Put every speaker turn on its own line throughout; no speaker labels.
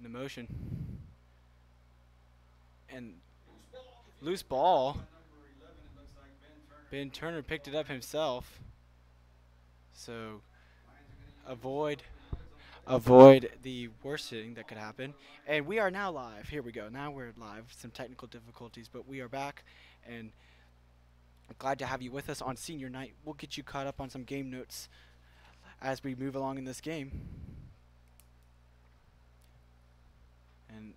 in the motion. And loose ball. Ben Turner picked it up himself. So avoid the worst thing that could happen. And we are now live. Here we go. Now we're live. Some technical difficulties, but we are back. And I'm glad to have you with us on senior night. We'll get you caught up on some game notes as we move along in this game. And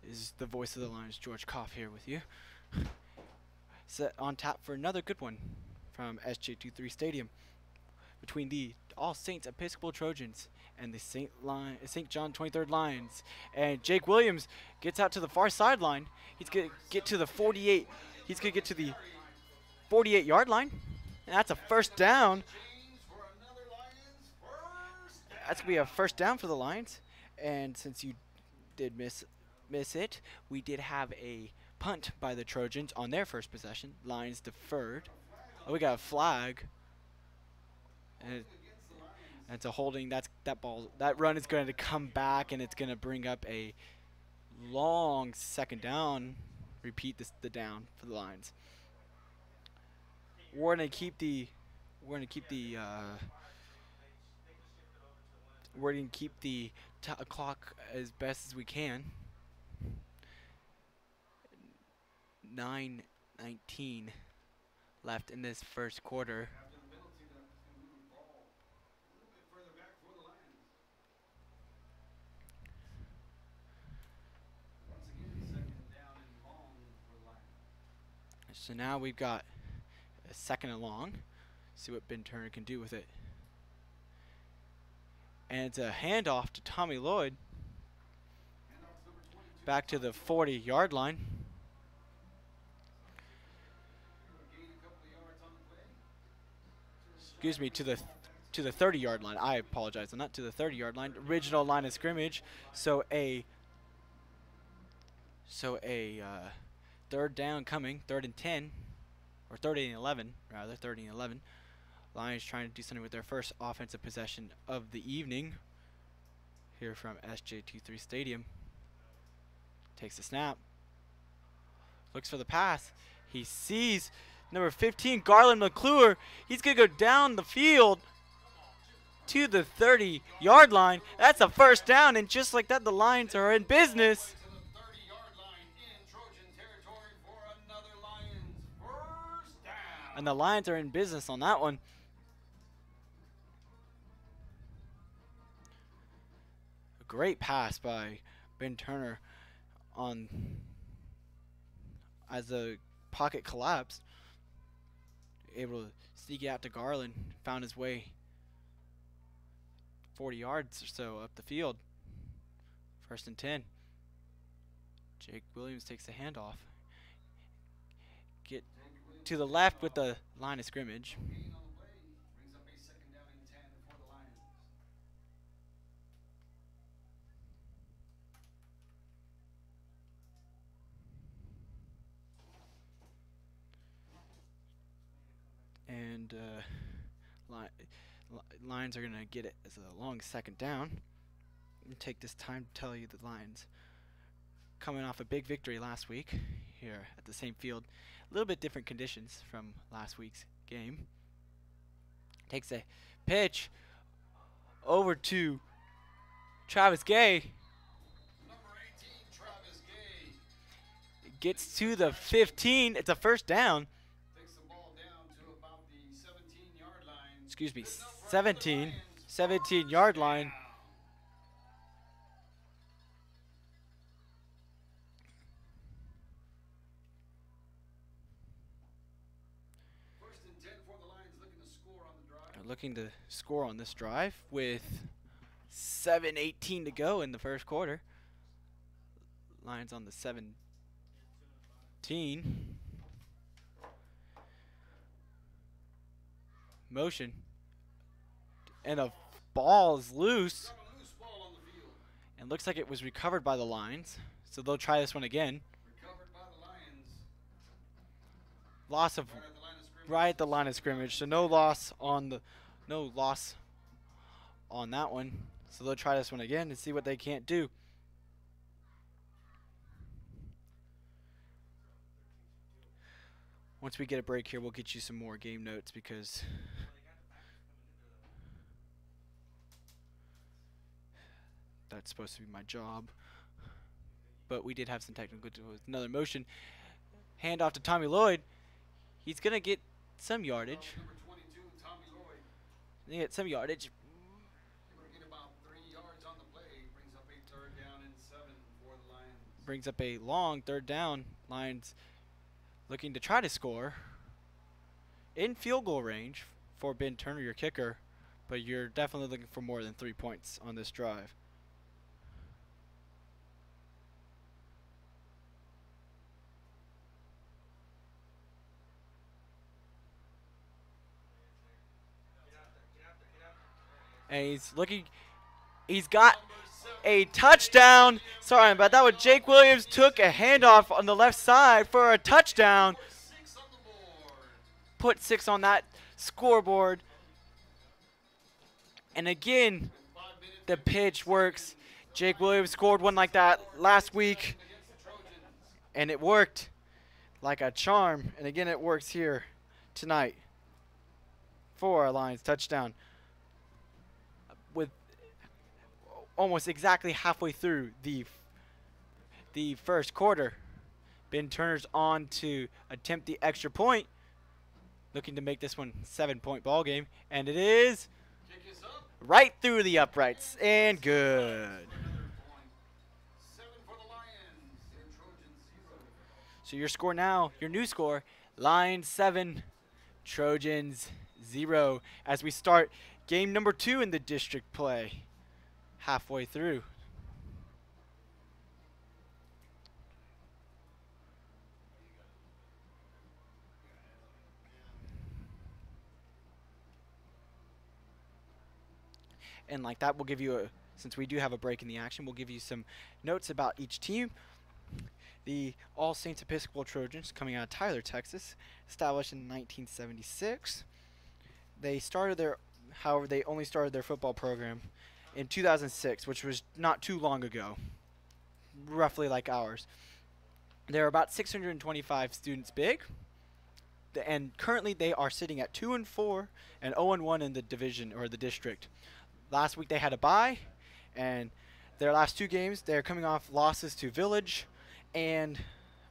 is the voice of the Lions, George Kopf, here with you. Set on tap for another good one from SJ23 Stadium between the All Saints Episcopal Trojans and the St. John 23rd Lions. And Jake Williams gets out to the far sideline. He's going to get to the 48. He's going to get to the 48-yard line. And that's a first down. That's going to be a first down for the Lions. And since you did miss it, we did have a punt by the Trojans on their first possession. Lions deferred. Oh, we got a flag. And it's a holding. That run is going to come back, and it's going to bring up a long second down. Repeat the down for the Lions. We're going to keep the clock as best as we can. 9:19 left in this first quarter. So now we've got a second and long. See what Ben Turner can do with it. And it's a handoff to Tommy Lloyd. Back to the 40-yard line. Excuse me, to the 30-yard line. I apologize. Not to the 30-yard line. Original line of scrimmage. So a third down coming. 3rd and 10, or 3rd and 11 rather. 3rd and 11. Lions trying to do something with their first offensive possession of the evening. Here from SJ23 Stadium. Takes the snap. Looks for the pass. He sees number 15, Garland McClure. He's going to go down the field to the 30-yard line. That's a first down, and just like that, the Lions are in business. And the Lions are in business on that one. A great pass by Ben Turner as the pocket collapsed. Able to sneak it out to Garland. Found his way 40 yards or so up the field. 1st and 10. Jake Williams takes the handoff. Get to the left with the line of scrimmage. And Lions are going to get it as a long second down. And take this time to tell you the Lions coming off a big victory last week here at the same field. A little bit different conditions from last week's game. Takes a pitch over to Travis Gay.
Number 18, Travis Gay.
Gets to the 15. It's a first down.
Takes the ball down to about the 17-yard line.
Excuse me, 17-yard line. Looking to score on this drive with 7:18 to go in the first quarter. Lions on the 17. Motion. And a ball is loose. And looks like it was recovered by the Lions. So they'll try this one again.
Recovered by the Lions.
Loss of right at the line of scrimmage. So no loss on that one. So they'll try this one again and see what they can't do. Once we get a break here, we'll get you some more game notes because that's supposed to be my job. But we did have some technical difficulties. Another motion. Hand off to Tommy Lloyd. He's going to get some yardage.
Number 22, Tommy Lloyd.
They get some yardage.
We're getting about 3 yards on the play. Brings up a 3rd down and 7 for the Lions.
Brings up a long 3rd down. Lions looking to try to score in field goal range for Ben Turner, your kicker. But you're definitely looking for more than 3 points on this drive. And he's got a touchdown. Sorry about that one. Jake Williams took a handoff on the left side for a touchdown. Put 6 on that scoreboard. And again, the pitch works. Jake Williams scored one like that last week. And it worked like a charm. And again, it works here tonight for our Lions touchdown. With almost exactly halfway through the first quarter, Ben Turner's on to attempt the extra point, looking to make this one 7-point ball game, and it is right through the uprights and good. So your score now, your new score, Lions 7, Trojans 0, as we start game number 2 in the district play, halfway through. And like that, we'll give you since we do have a break in the action, we'll give you some notes about each team. The All Saints Episcopal Trojans, coming out of Tyler, Texas, established in 1976. They only started their football program in 2006, which was not too long ago, roughly like ours. They're about 625 students big, and currently they are sitting at 2-4 and 0-1 in the division or the district. Last week they had a bye, and their last 2 games they're coming off losses to Village,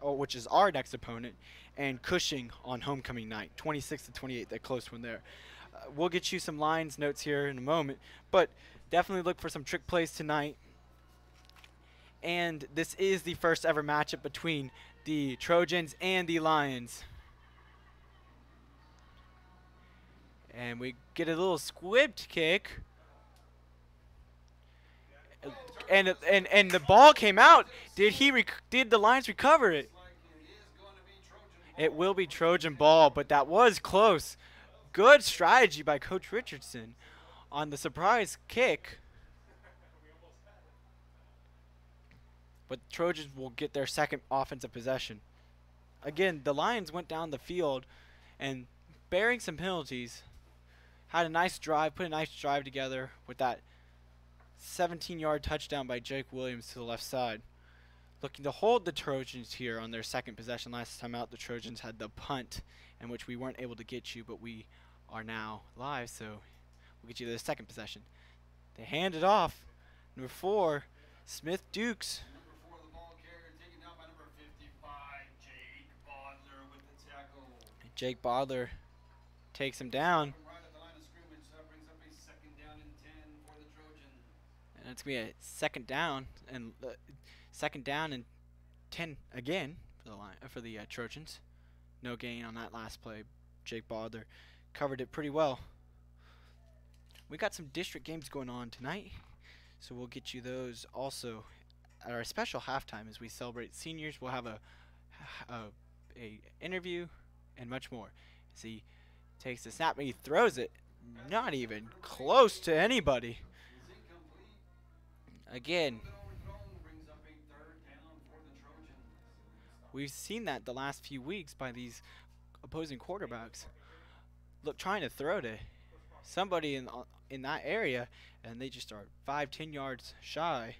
which is our next opponent, and Cushing on homecoming night, 26-28. That close one there. We'll get you some Lions notes here in a moment, but definitely look for some trick plays tonight. And this is the first ever matchup between the Trojans and the Lions. And we get a little squibbed kick. And the ball came out. Did the Lions recover it? It will be Trojan ball, but that was close. Good strategy by Coach Richardson on the surprise kick. But the Trojans will get their second offensive possession. Again, the Lions went down the field and, bearing some penalties, had a nice drive, put a nice drive together with that 17-yard touchdown by Jake Williams to the left side. Looking to hold the Trojans here on their second possession. Last time out, the Trojans had the punt, in which we weren't able to get you, but we are now live, so we'll get you to the second possession. They hand it off. Number 4, Smith Dukes.
Number 4, the ball carrier, taken down by number 55, Jake Bodler with the tackle.
Jake Bodler takes him down.
Right at the line of scrimmage, that brings up a 2nd down and 10 for the Trojans.
And it's going to be a second down and 10 again for the Trojans. No gain on that last play. Jake Bodler covered it pretty well. We got some district games going on tonight, so we'll get you those also at our special halftime as we celebrate seniors. We'll have a interview and much more. As he takes the snap and he throws it, not even close to anybody. Again, we've seen that the last few weeks by these opposing quarterbacks. Look, trying to throw to somebody in that area, and they just are 5-10 yards shy.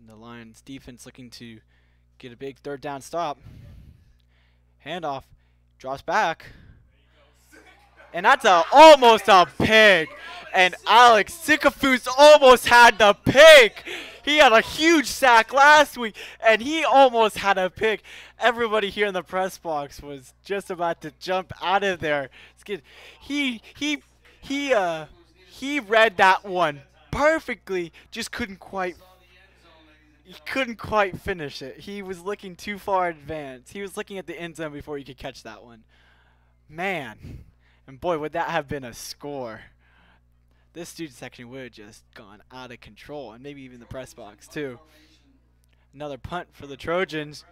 And the Lions defense looking to get a big third down stop. Handoff. Drops back. And that's almost a pick. And Alex Sikafus almost had the pick. He had a huge sack last week, and he almost had a pick. Everybody here in the press box was just about to jump out of there. He read that one perfectly. Just couldn't quite finish it. He was looking too far advanced. He was looking at the end zone before he could catch that one. Man. And boy, would that have been a score. This student section would have just gone out of control, and maybe even the press box too. Another punt for the Trojans.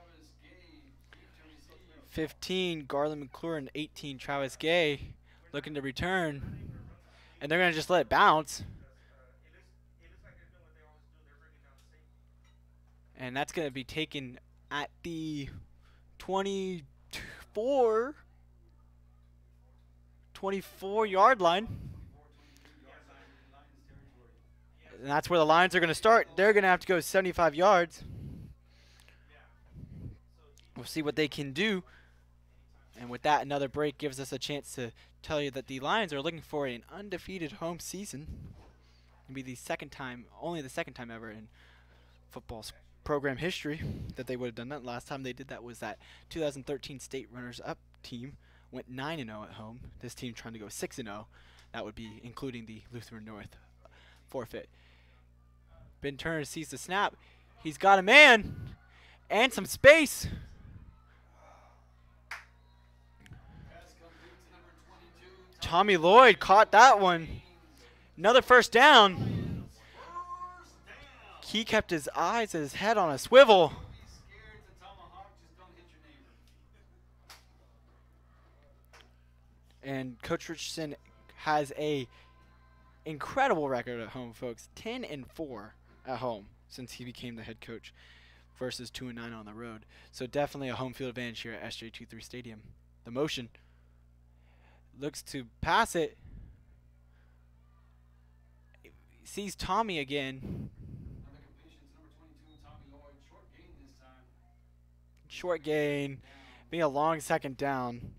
15, Garland McClure, 18, Travis Gay looking to return. And they're going to just let it bounce. And that's going to be taken at the 24-yard line. And that's where the Lions are going to start. They're going to have to go 75 yards. We'll see what they can do. And with that, another break gives us a chance to tell you that the Lions are looking for an undefeated home season. It'll be the second time, only the second time ever in football's program history that they would have done that. Last time they did that was that 2013 state runners-up team went 9-0 at home. This team trying to go 6-0. That would be including the Lutheran North forfeit. Ben Turner sees the snap. He's got a man and some space. Tommy Lloyd caught that one. Another first down. He kept his eyes and his head on a swivel. And Coach Richardson has a incredible record at home, folks. 10-4 at home since he became the head coach versus 2-9 on the road. So definitely a home field advantage here at SJ23 Stadium. The motion looks to pass it. Sees Tommy again. Short gain. Being a long second down.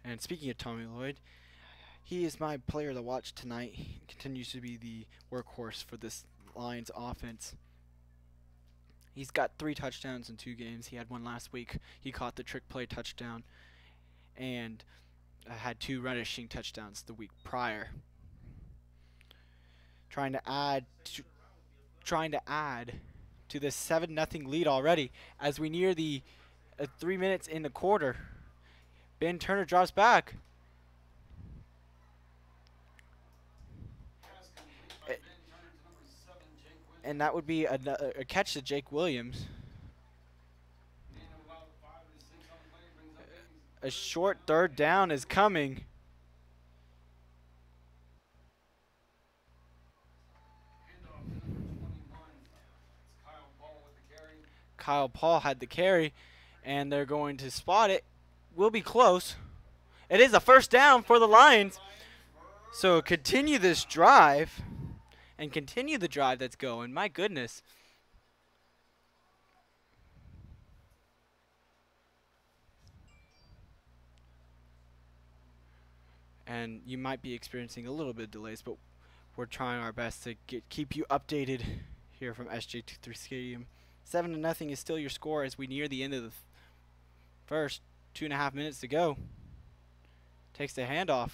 And speaking of Tommy Lloyd, he is my player to watch tonight. He continues to be the workhorse for this Lions offense. He's got 3 touchdowns in 2 games. He had one last week. He caught the trick play touchdown and had 2 rushing touchdowns the week prior. Trying to add to this 7-0 lead already as we near the 3 minutes in the quarter. Ben Turner drops back. And that would be a catch to Jake Williams. A short third down is coming. Kyle Paul had the carry, and they're going to spot it. Will be close. It is a first down for the Lions. So continue this drive and continue the drive that's going. My goodness. And you might be experiencing a little bit of delays, but we're trying our best to keep you updated here from SJ23 Stadium. 7-0 is still your score as we near the end of the first. 2.5 minutes to go. Takes the handoff.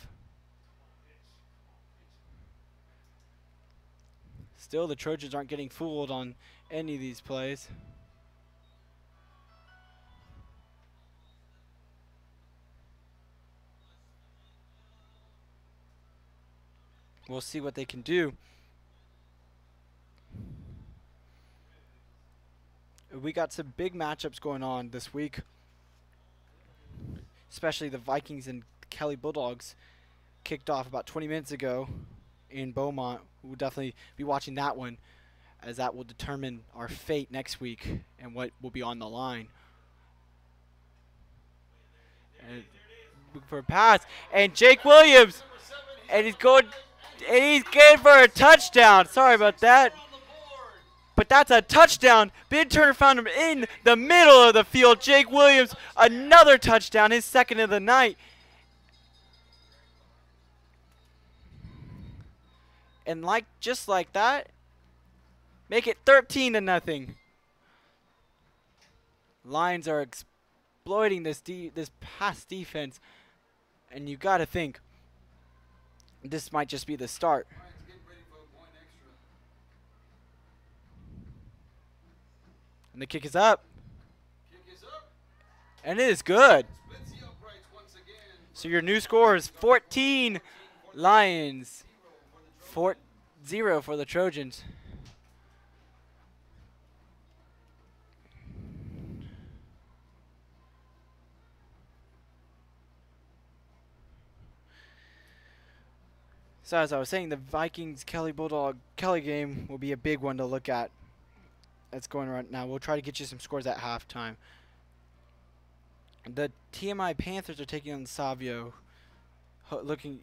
Still, the Trojans aren't getting fooled on any of these plays. We'll see what they can do. We got some big matchups going on this week. Especially the Vikings and Kelly Bulldogs kicked off about 20 minutes ago in Beaumont. We'll definitely be watching that one, as that will determine our fate next week and what will be on the line. And for a pass, and Jake Williams, and he's going And he's good for a touchdown. Sorry about that.
On the board.
But that's a touchdown. Ben Turner found him in the middle of the field. Jake Williams, another touchdown, his second of the night. And just like that, make it 13-0. Lions are exploiting this pass defense, and you got to think this might just be the start.
Lions getting ready for a point extra.
And the kick is up,
Kick is up.
and it is good.
Splits the uprights once again.
So your new score is 14 Lions, 4-0 for the Trojans. So as I was saying, the Vikings Kelly Bulldog Kelly game will be a big one to look at. That's going right now. We'll try to get you some scores at halftime. The TMI Panthers are taking on Savio, looking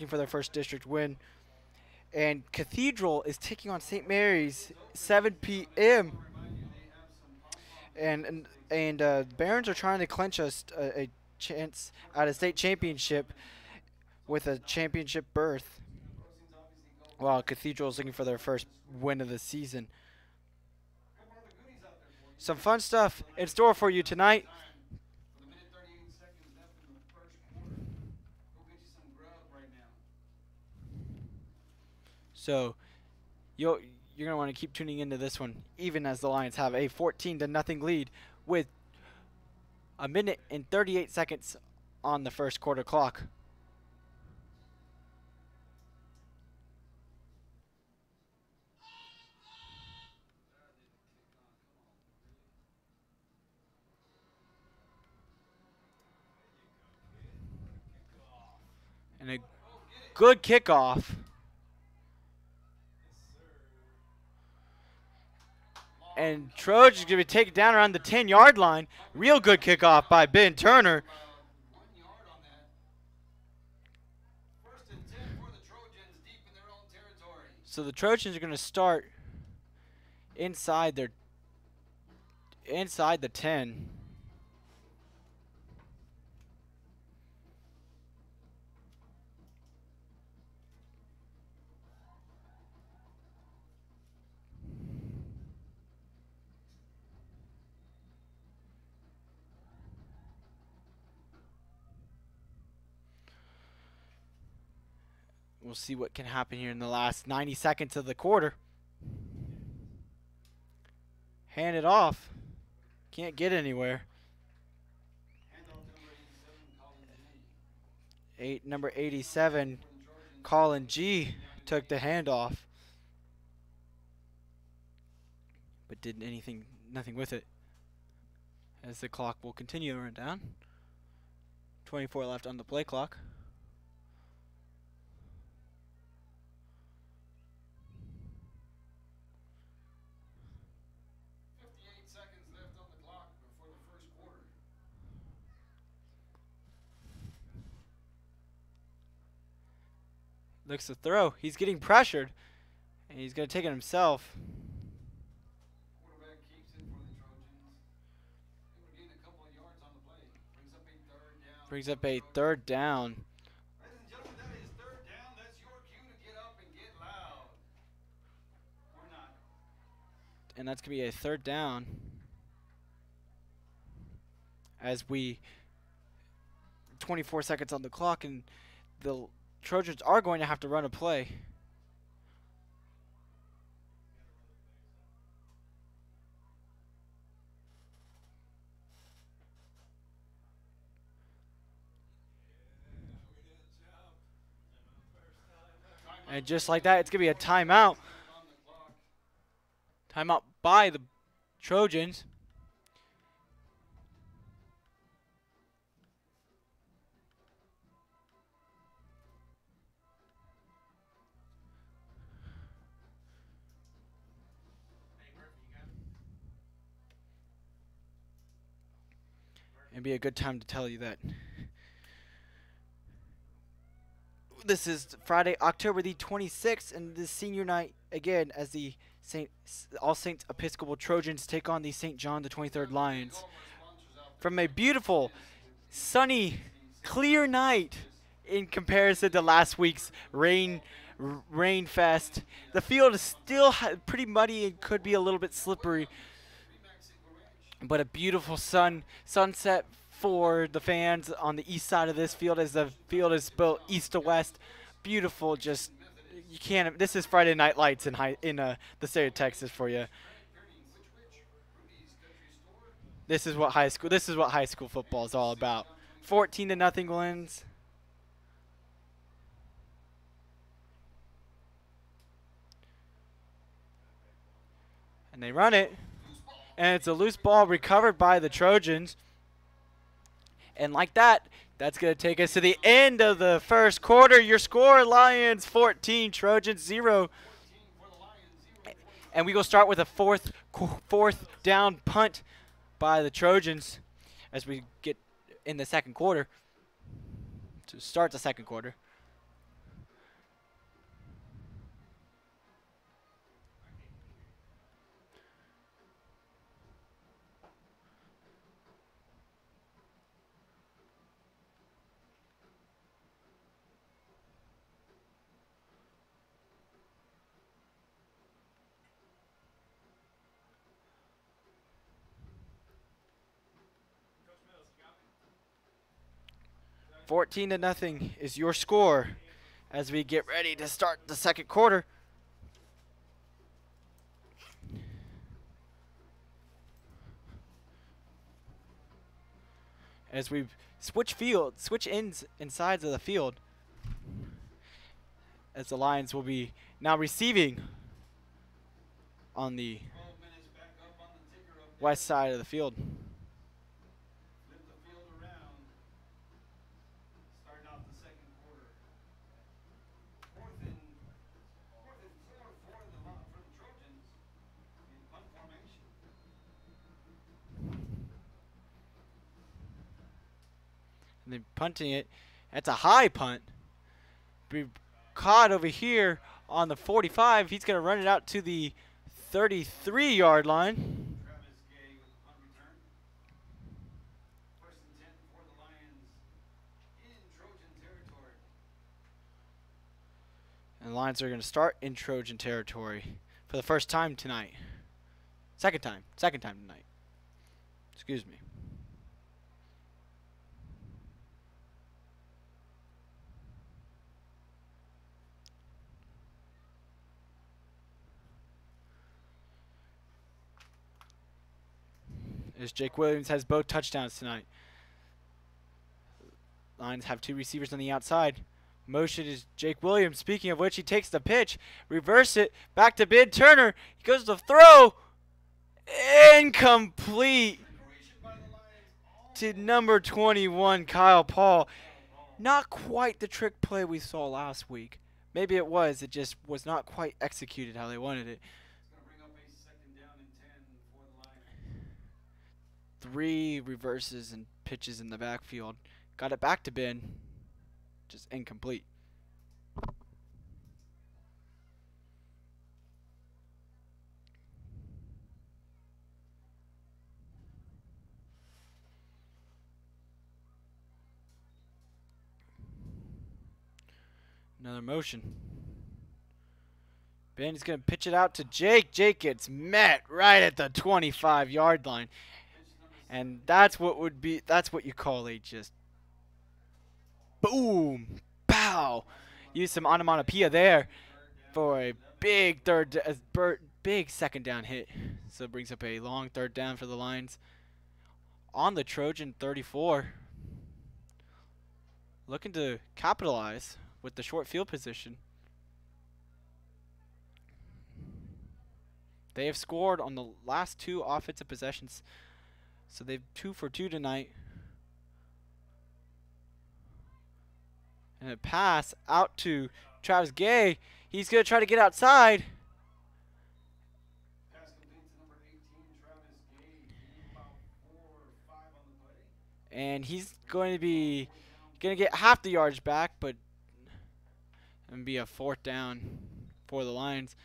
for their first district win. And Cathedral is taking on St. Mary's, 7 p.m. And Barons are trying to clinch a chance at a state championship with a championship berth, while Cathedral is looking for their first win of the season. Some fun stuff in store for you tonight.
With a minute 38 seconds left in the first quarter. Go get you some grub right now.
So you're going to want to keep tuning into this one, even as the Lions have a 14-0 lead with a minute and 38 seconds on the first quarter clock. And a good kickoff. And Trojans going to be taken down around the 10-yard line. Real good kickoff by Ben Turner.
1 yard on that. First and 10 for the Trojans deep in their own territory.
So the Trojans are going to start inside the 10. We'll see what can happen here in the last 90 seconds of the quarter. Hand it off. Can't get anywhere. Number 87, Colin G. took the handoff, but did nothing with it. As the clock will continue to run down. 24 left on the play clock. Looks to throw. He's getting pressured, and he's going to take it himself.
Quarterback keeps it for the Trojans. Able to gain a couple of yards on the play. Brings up a third down.
Brings up a third down.
Ladies and gentlemen, that is third down. That's your cue to get up and get loud. Or not.
And that's going to be a third down. As 24 seconds on the clock, and the Trojans are going to have to run a play. And just like that, it's going to be a timeout. Timeout by the Trojans. It'd be a good time to tell you that This is Friday, October the 26th, and this senior night again as the All Saints Episcopal Trojans take on the St. John the 23rd Lions. From a beautiful, sunny, clear night in comparison to last week's rain fest, the field is still pretty muddy and could be a little bit slippery, but a beautiful sunset for the fans on the east side of this field, as the field is built east to west. Beautiful, just you can't. This is Friday Night Lights in the state of Texas for you. This is what high school football is all about. 14-0 wins. And they run it, and it's a loose ball recovered by the Trojans. And like that, that's going to take us to the end of the first quarter. Your score, Lions 14, Trojans 0. And we go start with a fourth down punt by the Trojans as we get in the second quarter to start the second quarter. $14 to nothing is your score as we get ready to start the second quarter. As we switch ends and sides of the field, as the Lions will be now receiving on the west side of the field. And then punting it. That's a high punt. Be caught over here on the 45. He's going to run it out to the 33-yard line. And the Lions are going to start in Trojan territory for the first time tonight. Second time tonight. Excuse me. As Jake Williams has both touchdowns tonight. Lions have two receivers on the outside. Motion is Jake Williams. Speaking of which, he takes the pitch, reverse it, back to Ben Turner. He goes to throw. Incomplete to number 21, Kyle Paul. Not quite the trick play we saw last week. Maybe it was. It just was not quite executed how they wanted it. 3 reverses and pitches in the backfield. Got it back to Ben. Just incomplete. Another motion. Ben's going to pitch it out to Jake. Jake gets met right at the 25-yard line. And that's what you call a just boom, pow. Use some onomatopoeia there for a big big second down hit. So it brings up a long third down for the Lions on the Trojan 34. Looking to capitalize with the short field position. They have scored on the last 2 offensive possessions. So they've 2 for 2 tonight. And a pass out to Travis Gay. He's going to try to get outside.
Pass complete to number 18, Travis Gay. About 4 or 5 on the play.
And he's going to get half the yards back, but and be a 4th down for the Lions.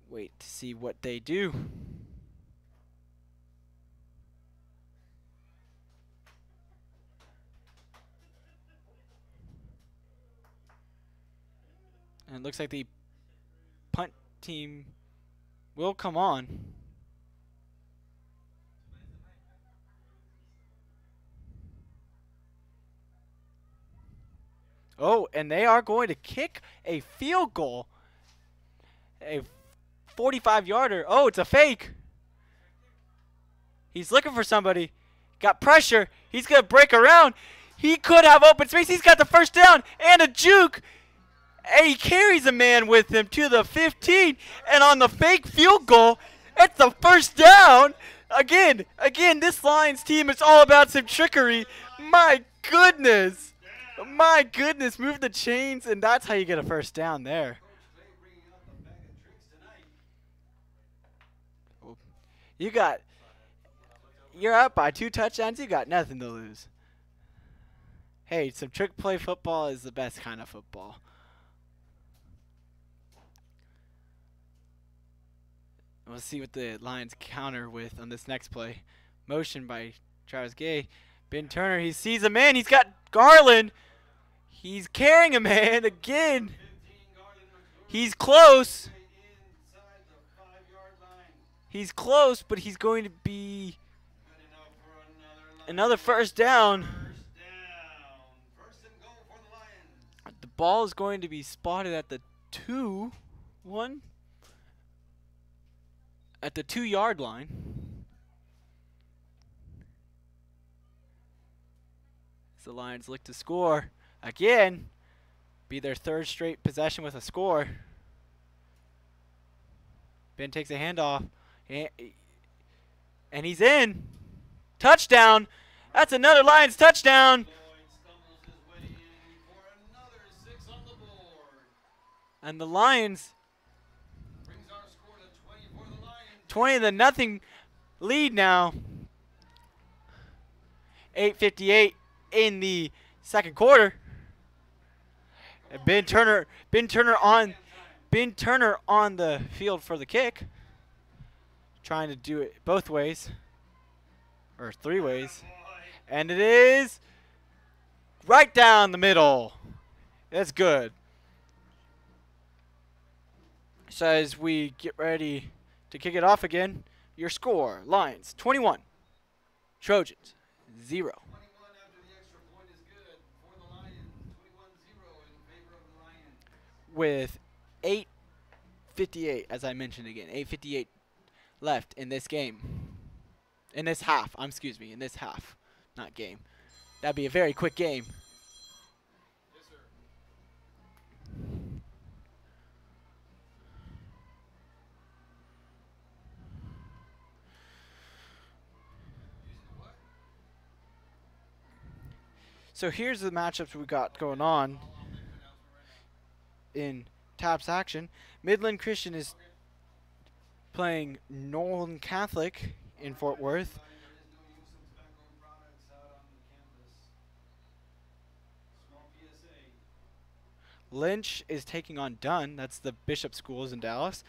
Wait to see what they do. And it looks like the punt team will come on. Oh, and they are going to kick a field goal. A 45-yarder. Oh, it's a fake. He's looking for somebody. Got pressure. He's going to break around. He could have open space. He's got the 1st down and a juke. And he carries a man with him to the 15. And on the fake field goal, it's the 1st down. Again, this Lions team is all about some trickery. My goodness. My goodness. Move the chains, and that's how you get a 1st down there. You're up by 2 touchdowns. You got nothing to lose. Hey, some trick play football is the best kind of football. We'll see what the Lions counter with on this next play. Motion by Travis Gay. Ben Turner, he sees a man. He's got Garland. He's carrying a man again. He's close. He's close, but he's going to be another 1st down. The ball is going to be spotted at the 2-1. At the 2-yard line. As the Lions look to score again. Be their 3rd straight possession with a score. Ben takes a handoff. And he's in. Touchdown. That's another Lions touchdown. And the Lions 20-0 lead now. 8:58 in the 2nd quarter. And Ben Turner on the field for the kick. Trying to do it both ways. Or 3 ways. And it is right down the middle. That's good. So as we get ready to kick it off again, your score, Lions 21, Trojans 0.
21 after the extra point is good for the Lions. 21-0 in favor of the Lions.
With 8:58, as I mentioned again, 8:58 left in this game. In this half, in this half, not game. That'd be a very quick game.
Yes, sir.
So here's the matchups we got going on in TAPS action. Midland Christian is playing Nolan Catholic in Fort Worth. Lynch is taking on Dunn. That's the Bishop Schools in Dallas.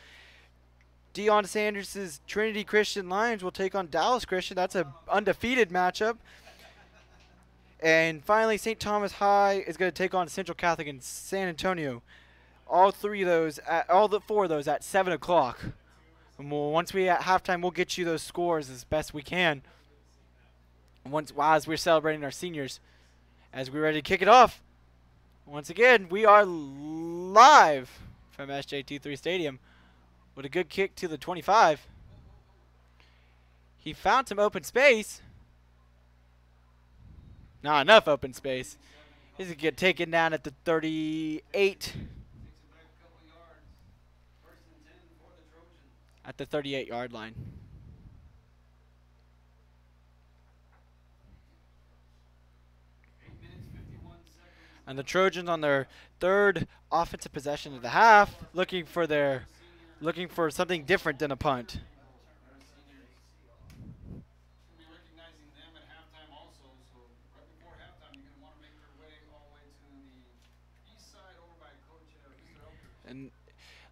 Deion Sanders' Trinity Christian Lions will take on Dallas Christian. That's an undefeated matchup. And finally, St. Thomas High is going to take on Central Catholic in San Antonio. All 4 of those at 7 o'clock. And once we at halftime, we'll get you those scores as best we can. As we're celebrating our seniors, as we're ready to kick it off. Once again, we are live from SJ23 Stadium with a good kick to the 25. He found some open space. Not enough open space. He's going to get taken down at the 38. At the 38-yard line. And the Trojans on their 3rd offensive possession of the half, looking for something different than a punt.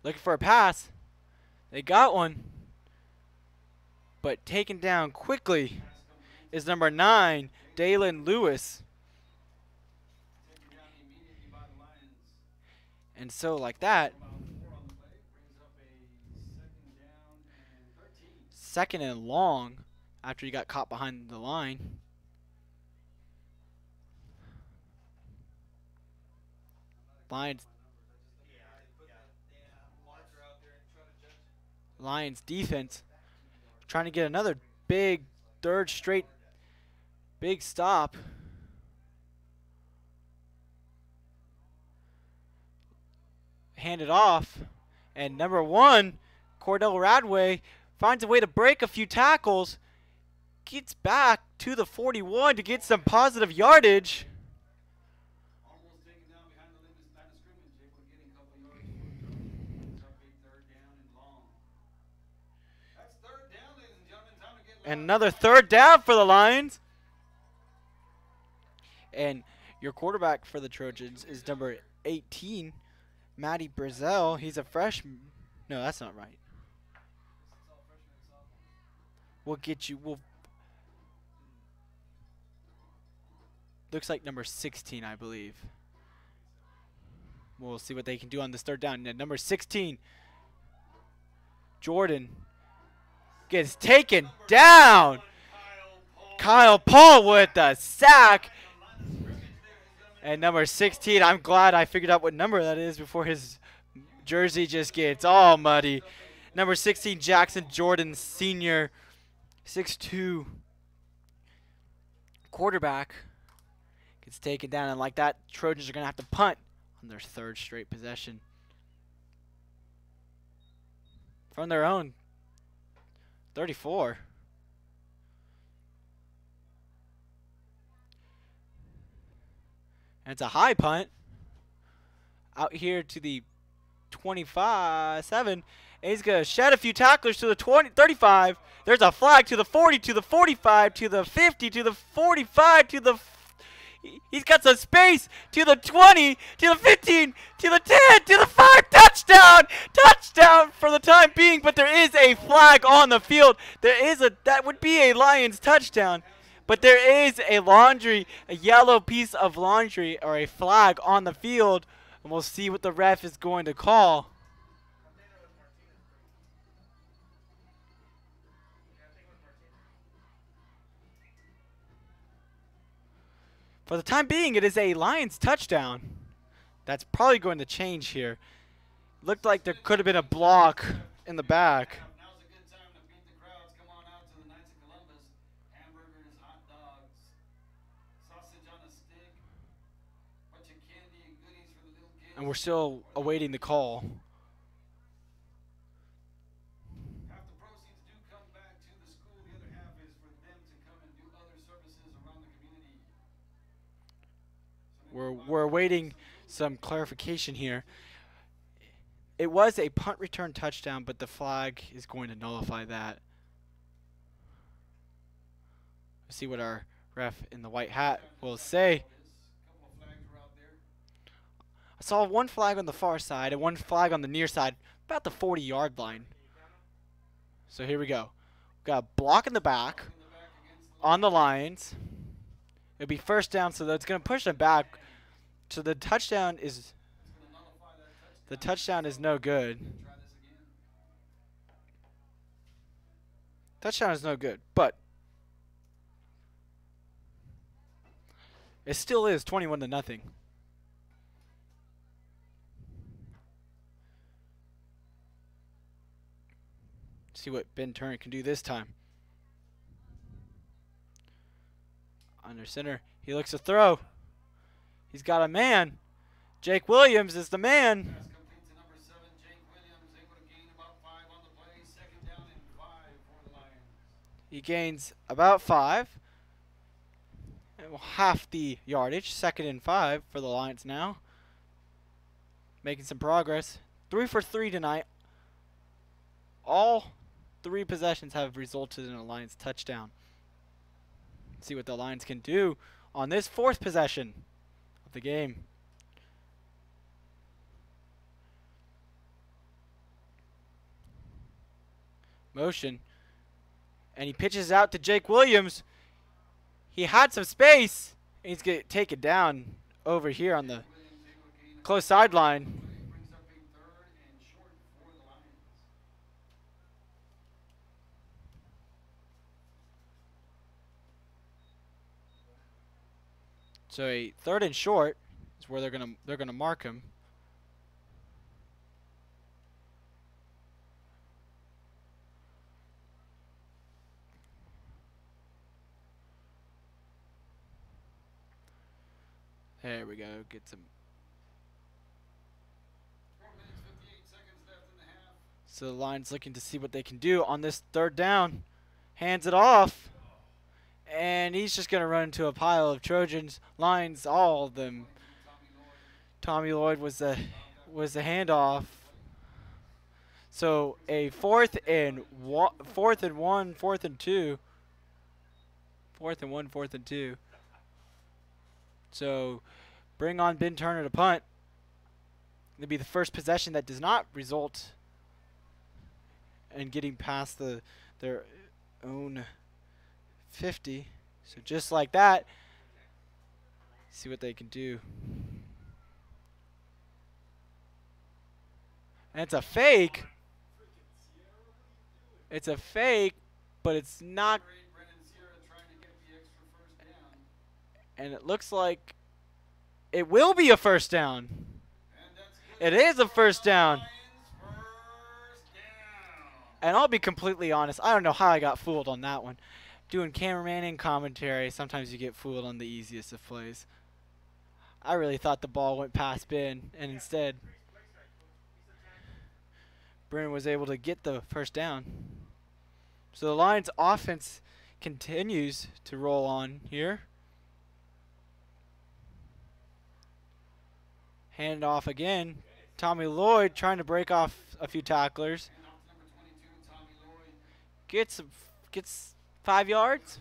Looking for a pass. They got one. But taken down quickly is number 9, Dalen Lewis. And so like that, second and long after he got caught behind the line. Lions defense trying to get another big third straight big stop. Hand it off, and number 1, Cordell Radway, finds a way to break a few tackles, gets back to the 41 to get some positive yardage.
Almost taken down behind the line of scrimmage, able to get a couple yards for up a third down and long. That's third down, ladies and gentlemen. Time to get
And another third down for the Lions. And your quarterback for the Trojans is number 18, Matty Brazel. He's a freshman. No, that's not right. We'll get you. Looks like number 16, I believe. We'll see what they can do on this third down. And number 16, Jordan, gets taken down. Kyle Paul with the sack. And number 16, I'm glad I figured out what number that is before his jersey just gets all muddy. Number 16, Jackson Jordan, senior, 6'2", quarterback, gets taken down. And like that, Trojans are going to have to punt on their third straight possession from their own 34. And it's a high punt out here to the 25-7. And he's going to shed a few tacklers to the 35. There's a flag to the 40, to the 45, to the 50, to the 45, to the... He's got some space to the 20, to the 15, to the 10, to the 5. Touchdown! Touchdown for the time being, but there is a flag on the field. That would be a Lions touchdown. But there is a yellow piece of laundry or a flag on the field, and we'll see what the ref is going to call. For the time being, it is a Lions touchdown. That's probably going to change here. Looked like there could have been a block in the back.
Now's a good time to beat the crowds. Come on out to the Knights of Columbus. Hamburgers, hot dogs, sausage on a stick, bunch of candy and goodies for the little kids.
And we're still awaiting the call.
Half the proceeds do come back to the school. The other half is for them to come and do other services around the community.
We're awaiting some clarification here. It was a punt return touchdown, but the flag is going to nullify that. Let's see what our ref in the white hat will say. I saw one flag on the far side and one flag on the near side, about the 40-yard line. So here we go. We've got a block in the back on the Lions. It'll be first down, so that's going to push them back. So the touchdown is no good. Touchdown is no good, but it still is 21-0. See what Ben Turner can do this time. Under center, he looks to throw. He's got a man. Jake Williams is the man. He gains about 5. Half the yardage. 2nd and 5 for the Lions now. Making some progress. 3 for 3 tonight. All 3 possessions have resulted in a Lions touchdown. Let's see what the Lions can do on this 4th possession of the game. motion. And he pitches out to Jake Williams. He had some space. He's going to take it down over here on the close sideline. So a 3rd and short is where they're gonna mark him. There we go. Get some.
4 minutes, 58 seconds left in the half.
So the Lions looking to see what they can do on this 3rd down. Hands it off. And he's just going to run into a pile of Trojans. Lions, all of them. Tommy Lloyd was the handoff. So a 4th and 1, 4th and 1, 4th and 2. 4th and 1, 4th and 2. So bring on Ben Turner to punt. It'll be the first possession that does not result in getting past their own 50. So just like that, see what they can do. And it's a fake. It's a fake, but it's not. And it looks like it will be a 1st down. It is a 1st down. And I'll be completely honest, I don't know how I got fooled on that one. Doing cameraman and commentary, sometimes you get fooled on the easiest of plays. I really thought the ball went past Ben, and instead Brennan was able to get the 1st down. So the Lions offense continues to roll on here. Hand off again. Tommy Lloyd trying to break off a few tacklers. Gets 5 yards.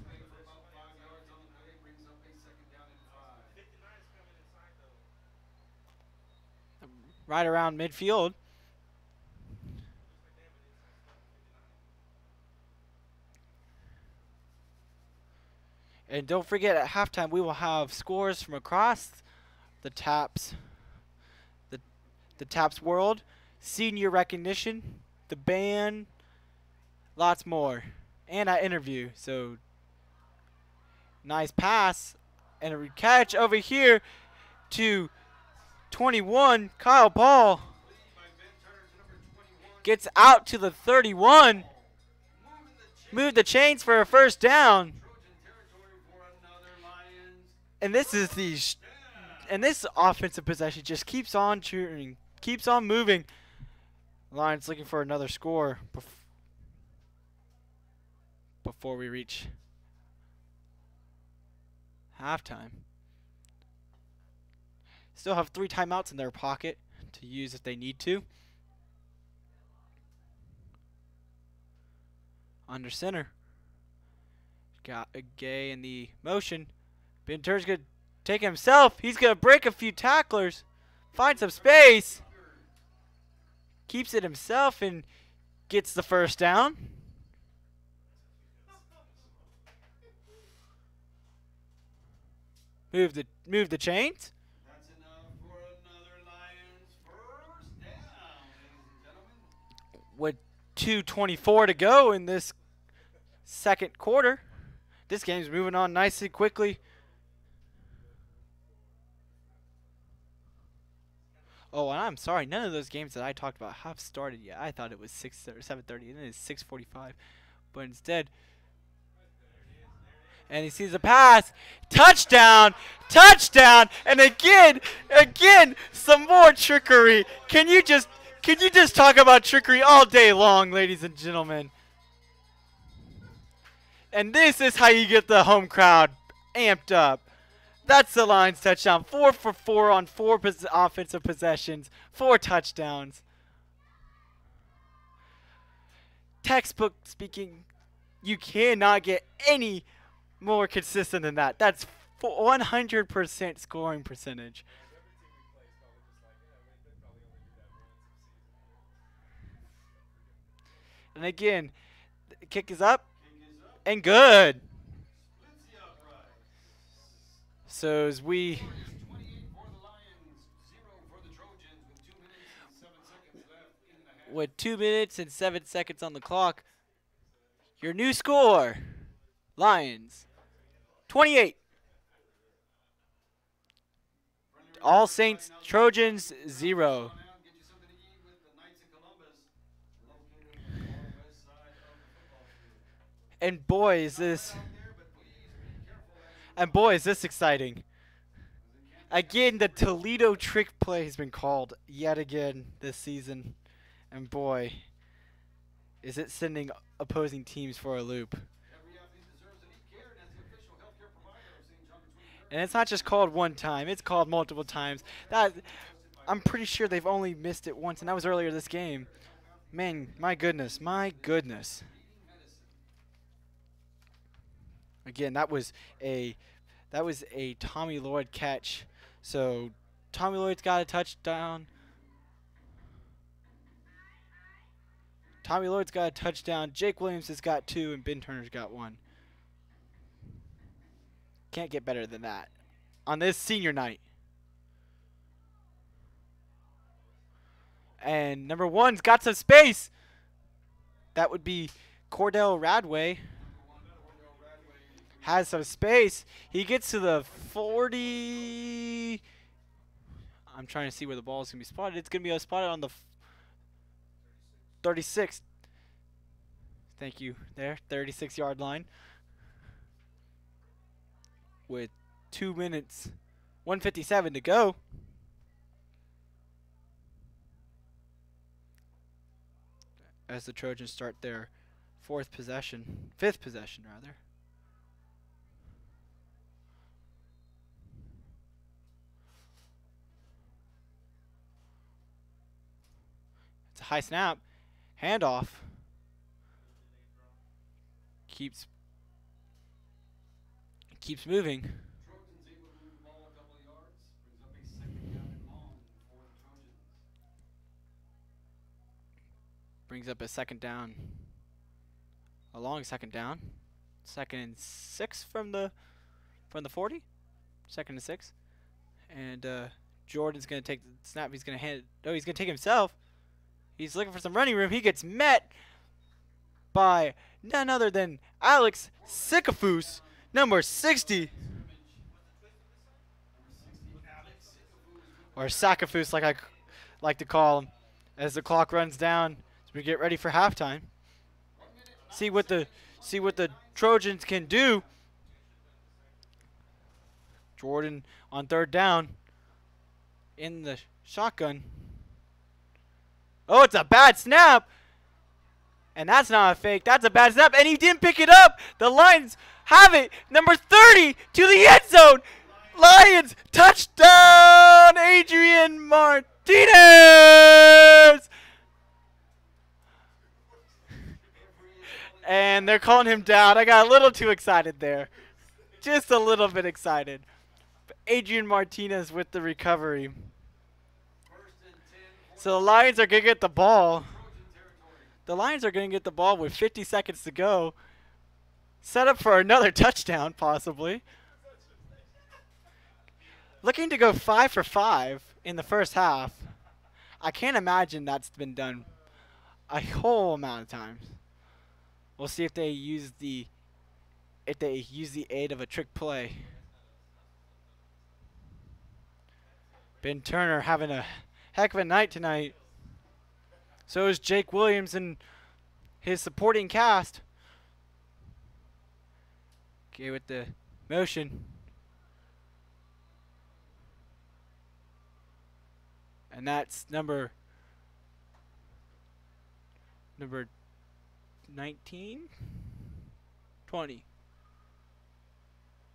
Right around midfield. And don't forget, at halftime we will have scores from across the Taps. The Taps world, senior recognition, the band, lots more, and an interview. So nice pass and a catch over here to 21. Kyle Ball gets out to the 31. Move the chains for a 1st down. And this offensive possession just keeps on churning, keeps on moving. Lions looking for another score before we reach halftime. Still have 3 timeouts in their pocket to use if they need to. Under center. Got a Gay in the motion. Ben Turner's going to take it himself. He's going to break a few tacklers. Find some space. Keeps it himself and gets the 1st down. Move the chains.
That's enough for another Lions 1st down, ladies and gentlemen.
With 2:24 to go in this 2nd quarter. This game's moving on nicely, quickly. Oh, and I'm sorry, none of those games that I talked about have started yet. I thought it was 6 or 7:30, and it is 6:45. But instead, and he sees a pass, touchdown, and again, some more trickery. Can you just talk about trickery all day long, ladies and gentlemen? And this is how you get the home crowd amped up. That's the Lions touchdown. 4 for 4 on 4 offensive possessions. 4 touchdowns. Textbook speaking, you cannot get any more consistent than that. That's 100% scoring percentage. And again, kick is up
Kick is up.
and good.
Splits the upright.
So as we
Score is 28 for the Lions, 0 for the Trojans with 2 minutes and 7 seconds left in the half.
with 2 minutes and 7 seconds on the clock, your new score, Lions 28. All Saints Trojans 0.
Get you something to eat with the Knights of Columbus, located on the far west side of the football field.
And boy is this
Out there, but please be careful as you
and boy is this exciting. Again, the Toledo trick play has been called yet again this season. And boy, is it sending opposing teams for a loop.
every athlete deserves elite care, and as the official healthcare provider of St. John between
And it's not just called one time, it's called multiple times. That I'm pretty sure they've only missed it once, and that was earlier this game. Man, my goodness, my goodness. Again, that was a Tommy Lloyd catch. So Tommy Lloyd's got a touchdown. Tommy Lloyd's got a touchdown. Jake Williams has got 2, and Ben Turner's got 1. Can't get better than that on this senior night. And number 1's got some space. That would be Cordell Radway. Has some space. He gets to the 40. I'm trying to see where the ball is going to be spotted. It's going to be spotted on the 36. Thank you there. 36-yard line. With 2 minutes, 1:57 to go. As the Trojans start their fifth possession rather. It's a high snap. Handoff. Keeps moving.
Trojans able to move the ball a couple of yards, brings up a second down and long for the Trojans.
Brings up a second down. A long second down. 2nd and 6 from the 40. 2nd and 6. And Jordan's going to take the snap. He's going to hand it. No, he's going to take himself. He's looking for some running room. He gets met by none other than Alex Sikafus, number 60. Or Sakafus, like I like to call him, as the clock runs down as we get ready for halftime. See what the Trojans can do. Jordan on 3rd down in the shotgun. Oh, it's a bad snap. And that's not a fake. That's a bad snap. And he didn't pick it up. The Lions have it. Number 30 to the end zone. Lions touchdown. Adrian Martinez. And they're calling him down. I got a little too excited there. Just a little bit excited. But Adrian Martinez with the recovery. So the Lions are going to get the ball. The Lions are going to get the ball with 50 seconds to go. Set up for another touchdown, possibly. Looking to go 5 for 5 in the first half. I can't imagine that's been done a whole amount of times. We'll see if they use the aid of a trick play. Ben Turner having a heck of a night tonight. So is Jake Williams and his supporting cast. Okay, with the motion. And that's number 19? 20.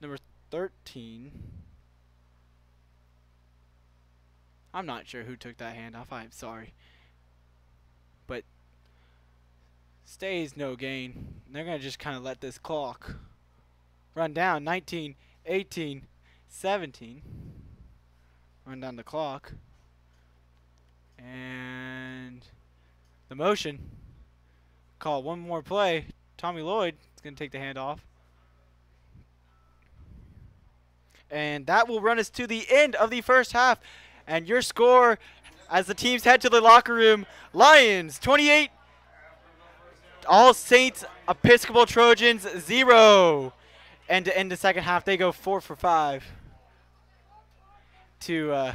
Number 13. I'm not sure who took that handoff. I'm sorry. But stays no gain. They're going to just kind of let this clock run down. 19, 18, 17. Run down the clock. And the motion. Call one more play. Tommy Lloyd is going to take the handoff. And that will run us to the end of the first half. And your score as the teams head to the locker room, Lions 28, All Saints Episcopal Trojans 0. And to end the second half, they go 4 for 5 to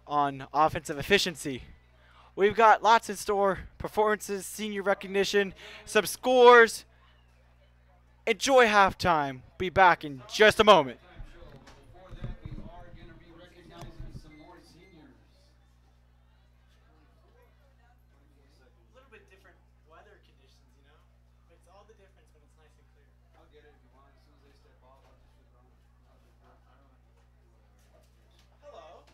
on offensive efficiency. We've got lots in store, performances, senior recognition, some scores. Enjoy halftime. Be back in just a moment.
Before that, we are going to be recognizing some more seniors.
A little bit different weather conditions, you know? It's all the difference when it's nice and clear.
I'll get it if you want. As soon as they step off, I'll just flip it on.
Hello.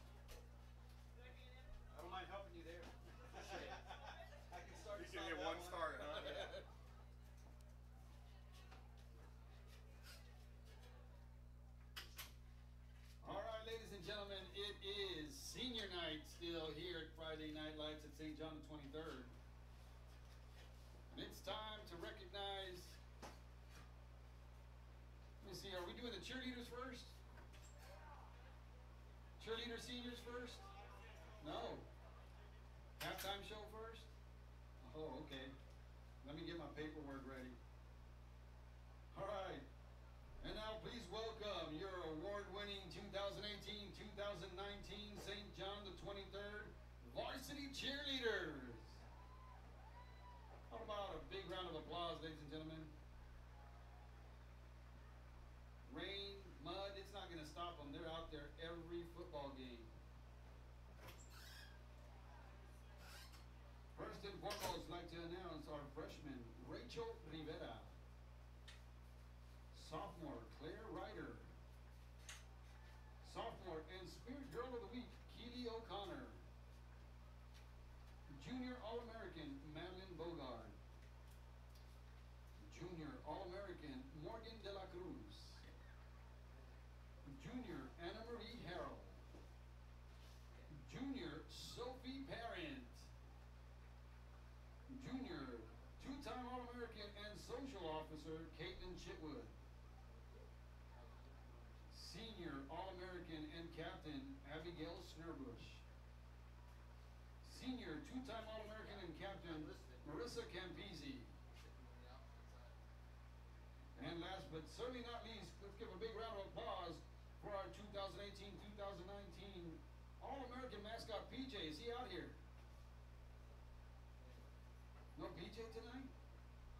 I don't mind helping you there. I can start.
You can get one start, huh?
All right, ladies and gentlemen, it is senior night still here at Friday Night Lights at St. John the 23rd. And it's time to recognize. Let me see, are we doing the cheerleaders first? Cheerleader seniors first? No. Halftime show first? Oh, okay. Let me get my paperwork ready. All right. And now please welcome your award-winning 2018-2019 St. John the 23rd Varsity Cheerleaders. How about a big round of applause, ladies and gentlemen? Rain, mud, it's not going to stop them. They're out there every football game. First and foremost, I'd like to announce our freshman, Rachel Rivera. Sophomore, Claire Ryder. Sophomore and Spirit Girl of the Week, Keely O'Connor. Junior All-American, Madeline Bogard. Junior All-American, Morgan De La Cruz. Junior Anna Marie Harrell. Junior Sophie Parent. Junior two-time All-American and Social Officer, Caitlin Chitwood. Senior All-American and Captain, Abigail Snurbush. Senior two-time All-American and Captain, Marissa Campisi. And last but certainly not least, let's give a big round of applause for our 2018-2019 All-American mascot, PJ. Is he out here? No PJ tonight?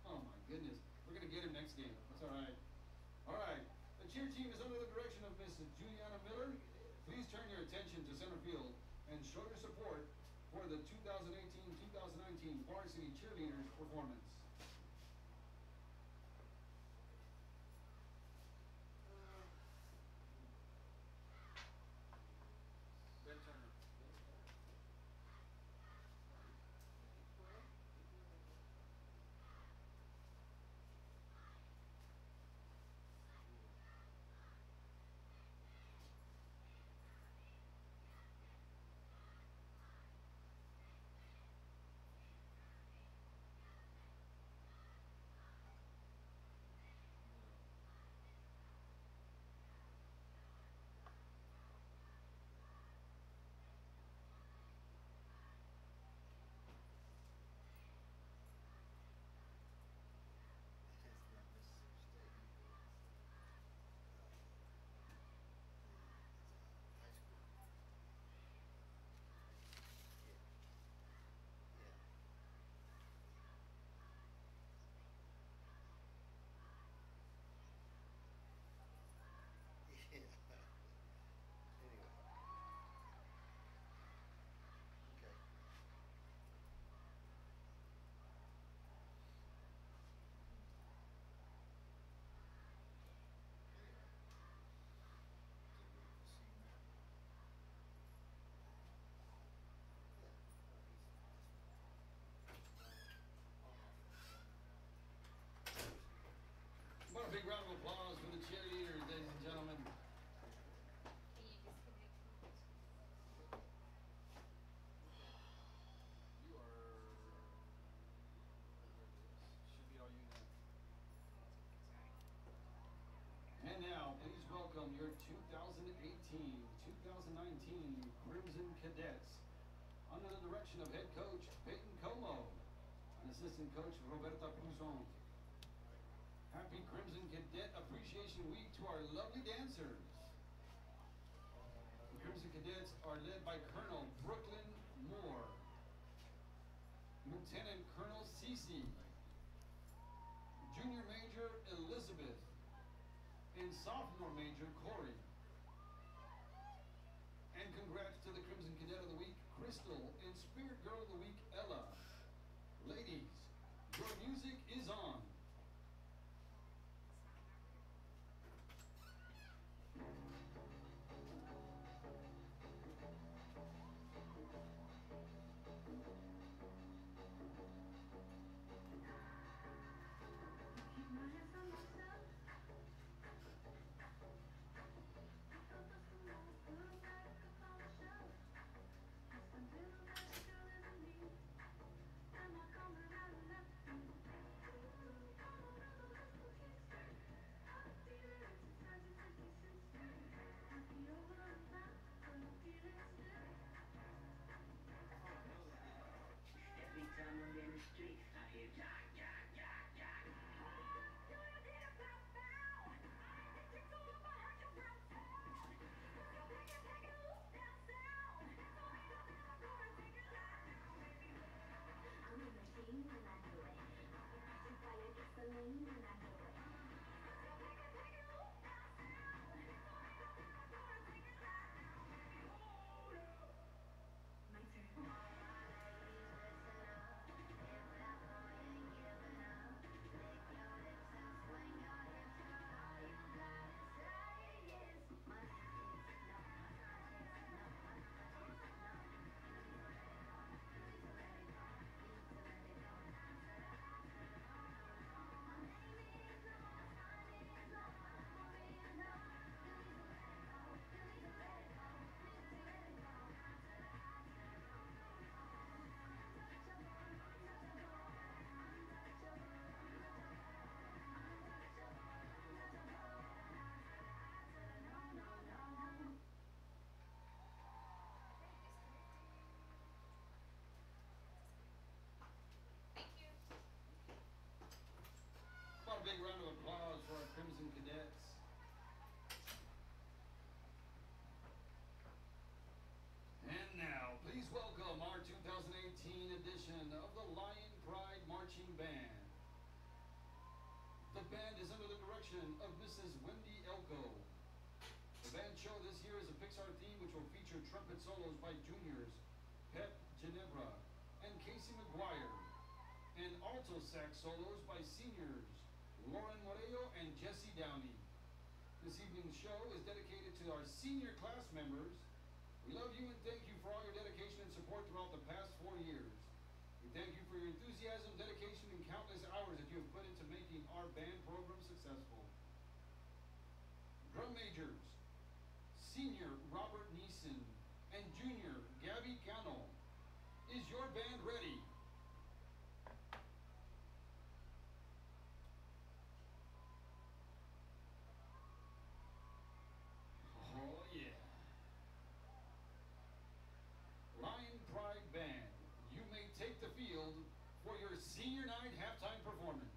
Oh my goodness. We're going to get him next game. That's all right. All right. The cheer team is under the direction of Miss Juliana Miller. Please turn your attention to center field and show your support for the 2018-2019 Varsity Cheerleaders performance. Ben Turner. welcome your 2018-2019 Crimson Cadets under the direction of head coach Peyton Como and assistant coach Roberta Cruzon. Happy Crimson Cadet Appreciation Week to our lovely dancers. The Crimson Cadets are led by Colonel Brooklyn Moore, Lieutenant Colonel Cece, Junior Major Elizabeth, and Sophomore Major Corey. And congrats to the Crimson Cadet of the Week, Crystal, and Spirit Girl of the Week, Ella. Ladies, your music is on. A big round of applause for our Crimson Cadets. And now, please welcome our 2018 edition of the Lion Pride Marching Band. The band is under the direction of Mrs. Wendy Elko. The band show this year is a Pixar theme which will feature trumpet solos by juniors Pep Ginebra and Casey McGuire, and alto sax solos by seniors Lauren Morello and Jesse Downey. This evening's show is dedicated to our senior class members. We love you and thank you for all your dedication and support throughout the past 4 years. We thank you for your enthusiasm, dedication, and countless hours that you have put into making our band program successful. Drum majors, senior Robert Neeson and junior Gabby Cano. Is your band ready? Band, you may take the field for your senior night halftime performance.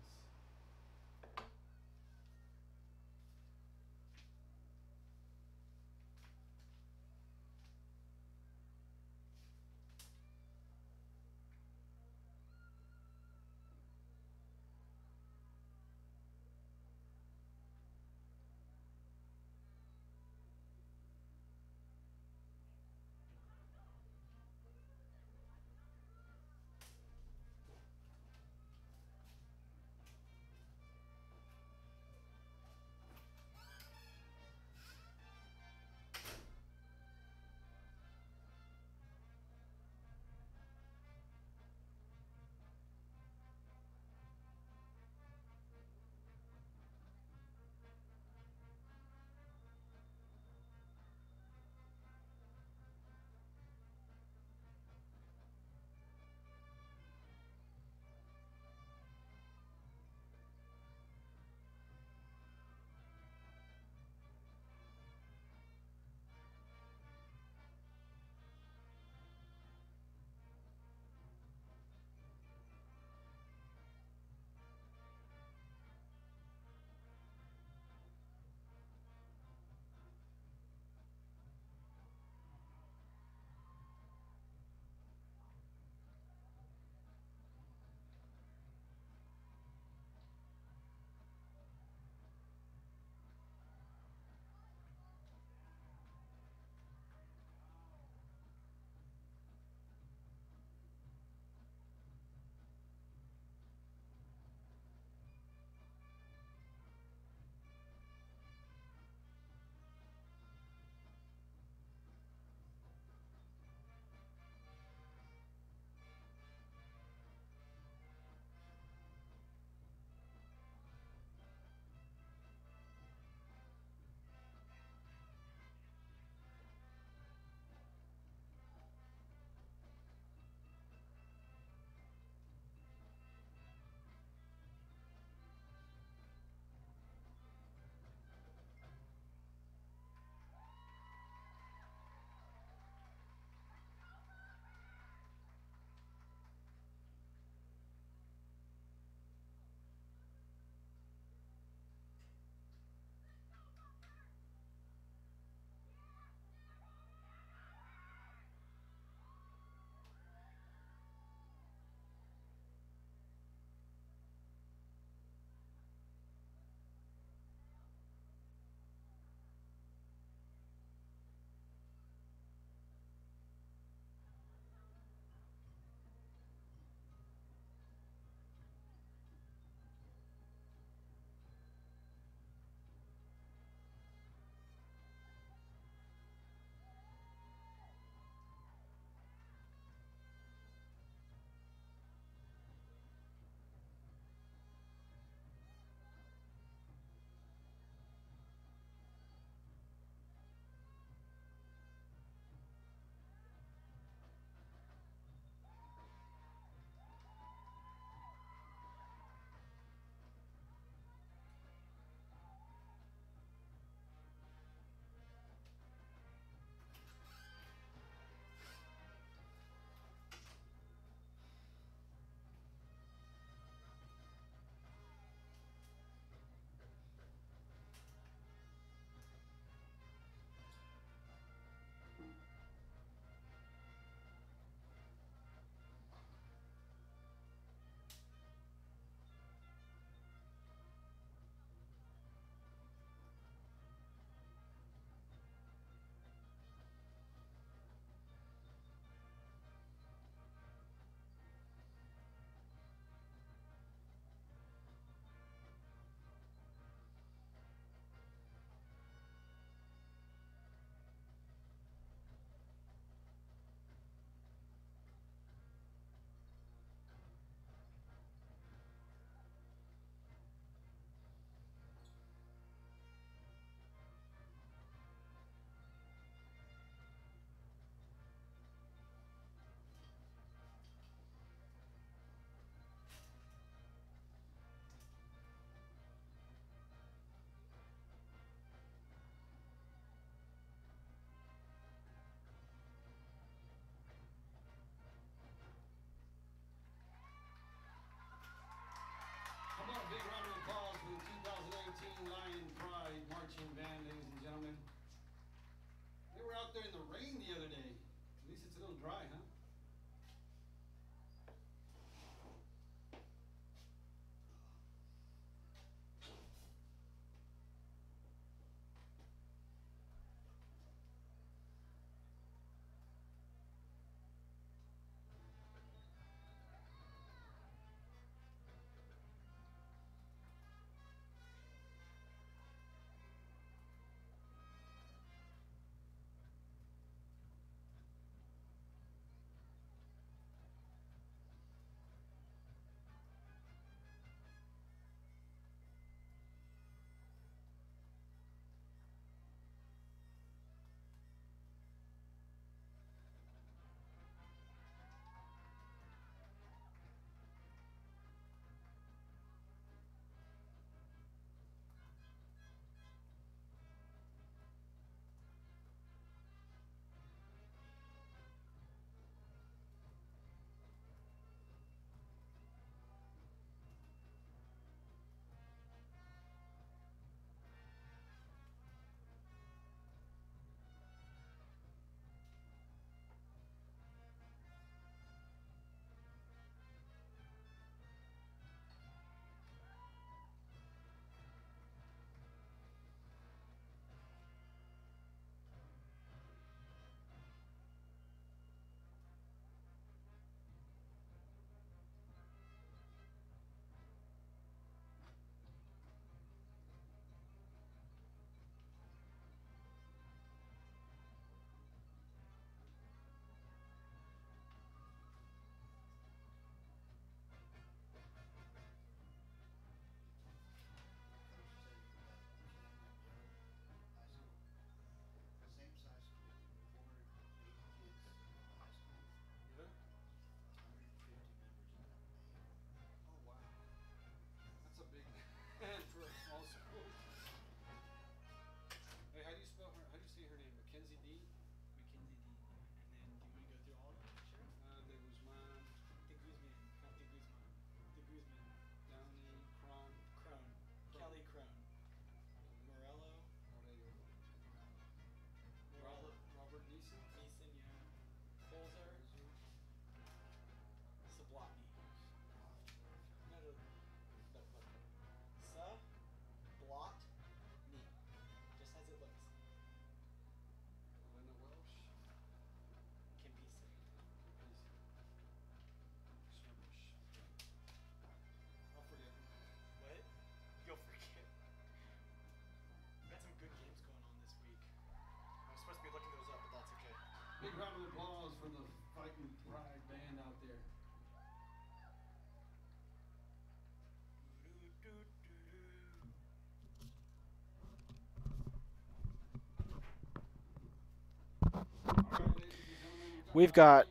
we've got,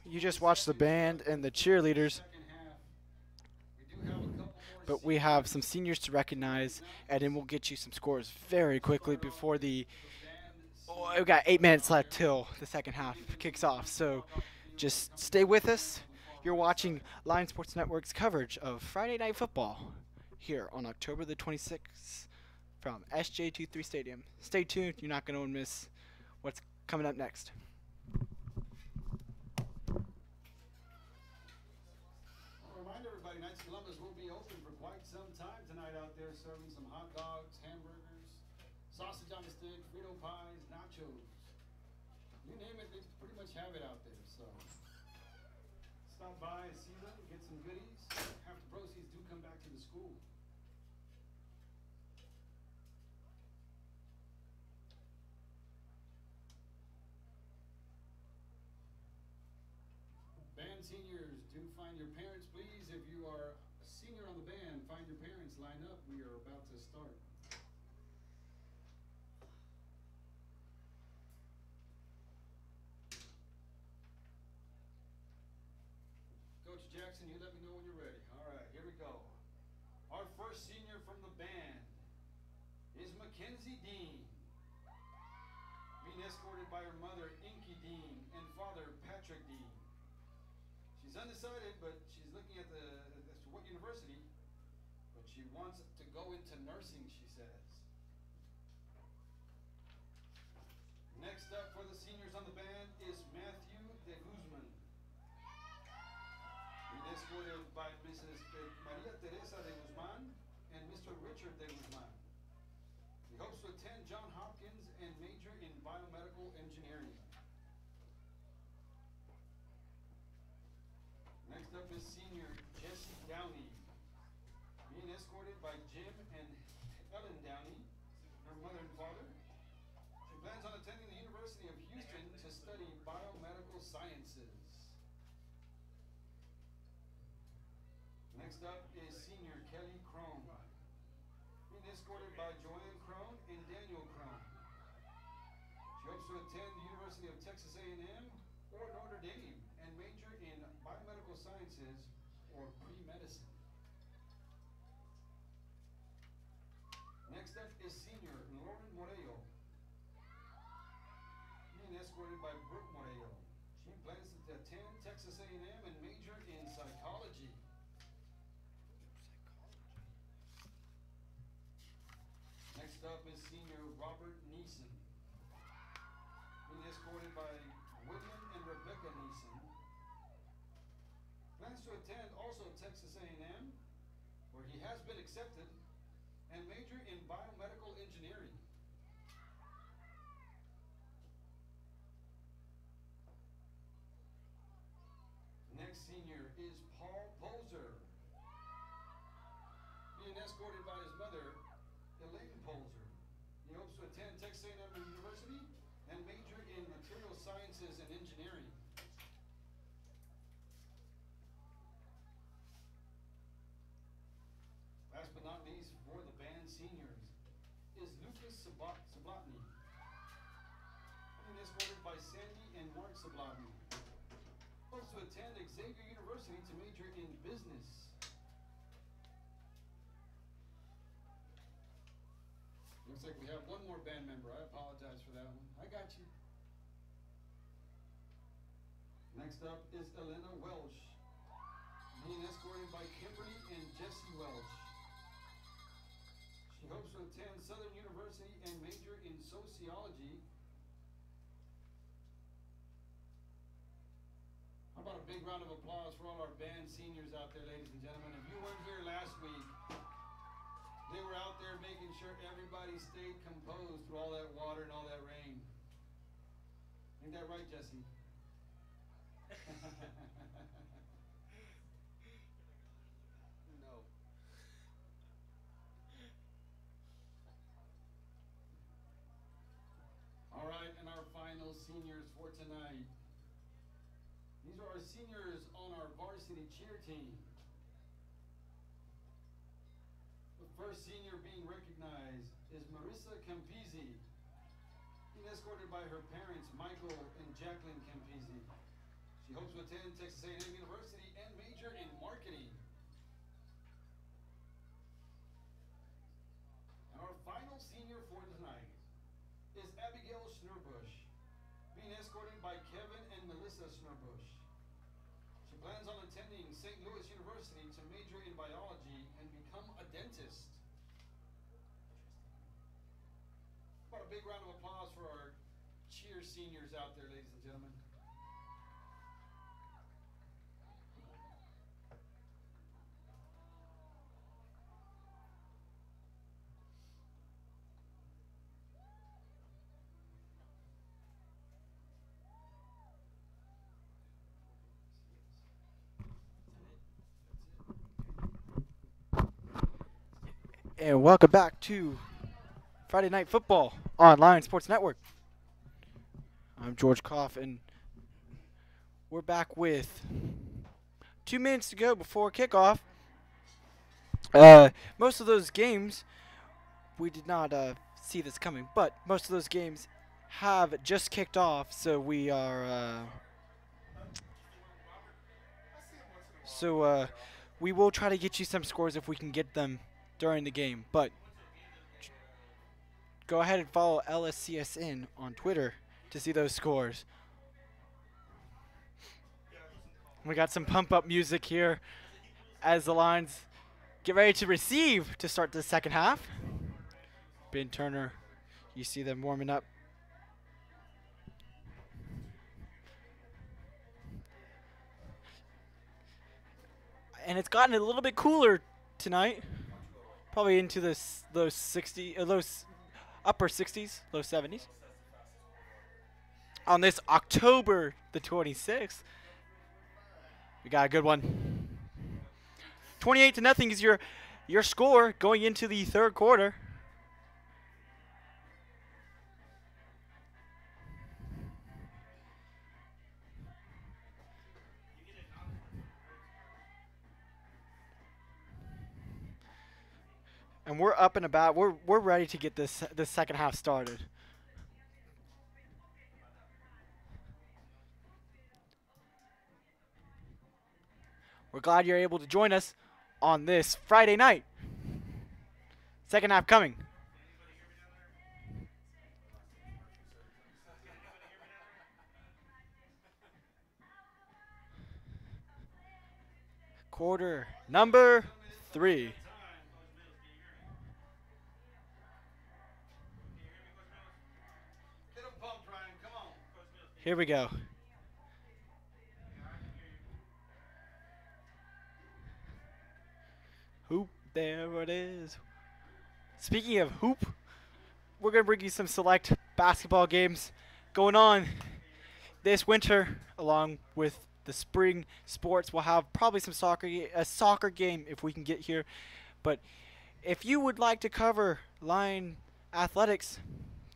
you just watched the band and the cheerleaders, but we have some seniors to recognize, and then we'll get you some scores very quickly before the, oh, we've got 8 minutes left till the second half kicks off. So just stay with us. You're watching Lion Sports Network's coverage of Friday Night Football here on October the 26th from SJ23 Stadium. Stay tuned. You're not going to miss what's coming up next.
Remind everybody, Knights of Columbus will be open for quite some time tonight out there, serving some hot dogs, hamburgers, sausage on a stick, Frito pies, nachos. You name it, they pretty much have it out there. So stop by and see them, get some goodies. Half the proceeds do come back to the school. Band seniors, do find your parents, please. If you are a senior on the band, find your parents, line up. We are about to start. Coach Jackson, you let me know when you're ready. All right, here we go. Our first senior from the band is Mackenzie Dean, being escorted by her mother, Inky Dean, and father, Patrick Dean. She's undecided, but she's looking at as to what university, but she wants to go into nursing, she says. Next up for the seniors on the band is Matthew de Guzman, being escorted by Mrs. Maria Teresa de Guzman and Mr. Richard de Guzman. He hopes to attend John Hopkins and major in biomedical engineering. Next up is senior Jessie Downey, being escorted by Jim and Ellen Downey, her mother and father. She plans on attending the University of Houston to study biomedical sciences. Next up is senior Kelly Crone, being escorted by Joanne Crone and Daniel Crone. She hopes to attend the University of Texas A&M or Notre Dame and major in biomedical sciences or pre-medicine. Next up is senior Lauren Morello, being escorted by Brooke Morello. She plans to attend Texas A&M and major in psychology. Next up is senior Robert Neeson, being escorted by William and Rebecca Neeson. Plans to attend also Texas A&M, where he has been accepted, and major in biomedical engineering. Next senior is Paul Poser, being escorted by his mother, Elaine Poser. He hopes to attend Texas A&M University and major in material sciences and engineering. Last but not least, for the band seniors, is Lucas Sablotny, being escorted by Sandy and Mark Sablotny. Hopes to attend Xavier University to major in business. Looks like we have one more band member. I apologize for that one. I got you. Next up is Elena Welsh, being escorted by Kimberly and Jesse Welsh. She hopes to attend Southern University and major in sociology. How about a big round of applause for all our band seniors out there, ladies and gentlemen. If you weren't here last week, they were out there making sure everybody stayed composed through all that water and all that rain. Ain't that right, Jesse?
No.
All right, and our final seniors for tonight. These are our seniors on our varsity cheer team. The first senior being recognized is Marissa Campisi, being escorted by her parents, Michael and Jacqueline Campisi. She hopes to attend Texas A&M University and major in marketing. And our final senior for tonight is Abigail Schnurbush, being escorted by Kevin and Melissa Schnurbush. She plans on attending St. Louis University to major in biology and become a dentist. What a big round of applause for our cheer seniors out there, ladies and gentlemen.
And welcome back to Friday Night Football on Lion Sports Network. I'm George Kopf, and we're back with 2 minutes to go before kickoff. Most of those games, we did not see this coming, but most of those games have just kicked off, so we are... we will try to get you some scores if we can get them during the game, but go ahead and follow LSCSN on Twitter to see those scores. We got some pump-up music here as the Lions get ready to receive to start the second half. Ben Turner, you see them warming up. And it's gotten a little bit cooler tonight. Probably into the upper 60s, low 70s. On this October the 26th, we got a good one. 28-0 is your score going into the third quarter. And we're up and about. We're ready to get this second half started. We're glad you're able to join us on this Friday night. Second half coming. Quarter number 3. Here we go. Hoop, there it is. Speaking of hoop, we're going to bring you some select basketball games going on this winter, along with the spring sports. We'll have probably some a soccer game if we can get here. But if you would like to cover Lion athletics,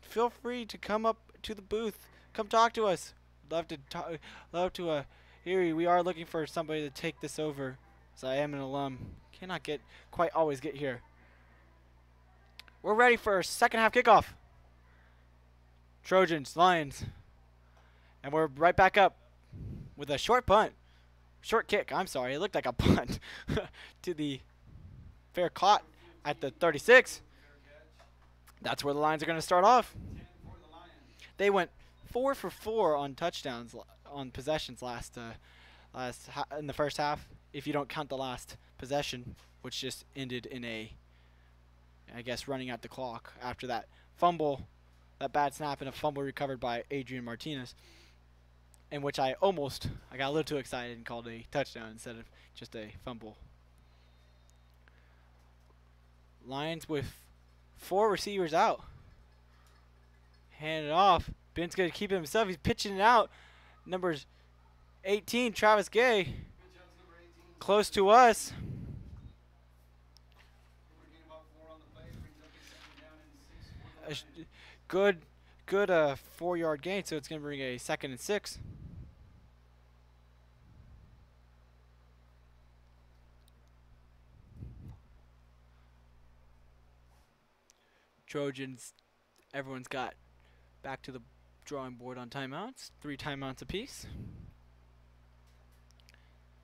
feel free to come up to the booth. Come talk to us. Love to here we are looking for somebody to take this over. So I am an alum. Cannot always get here. We're ready for our second half kickoff. Trojans, Lions. And we're right back up with a short kick, I'm sorry. It looked like a punt to the fair caught at the 36. That's where the Lions are going to start off. They went 4 for 4 on touchdowns, on possessions in the first half, if you don't count the last possession, which just ended in I guess, running out the clock after that fumble, that bad snap and a fumble recovered by Adrian Martinez, in which I got a little too excited and called a touchdown instead of just a fumble. Lions with 4 receivers out. Hand it off. Ben's going to keep it himself. He's pitching it out. Numbers 18, Travis Gay. Close to us. A good 4-yard gain, so it's going to bring a 2nd and 6. Trojans, everyone's got Back to the drawing board on timeouts. 3 timeouts apiece.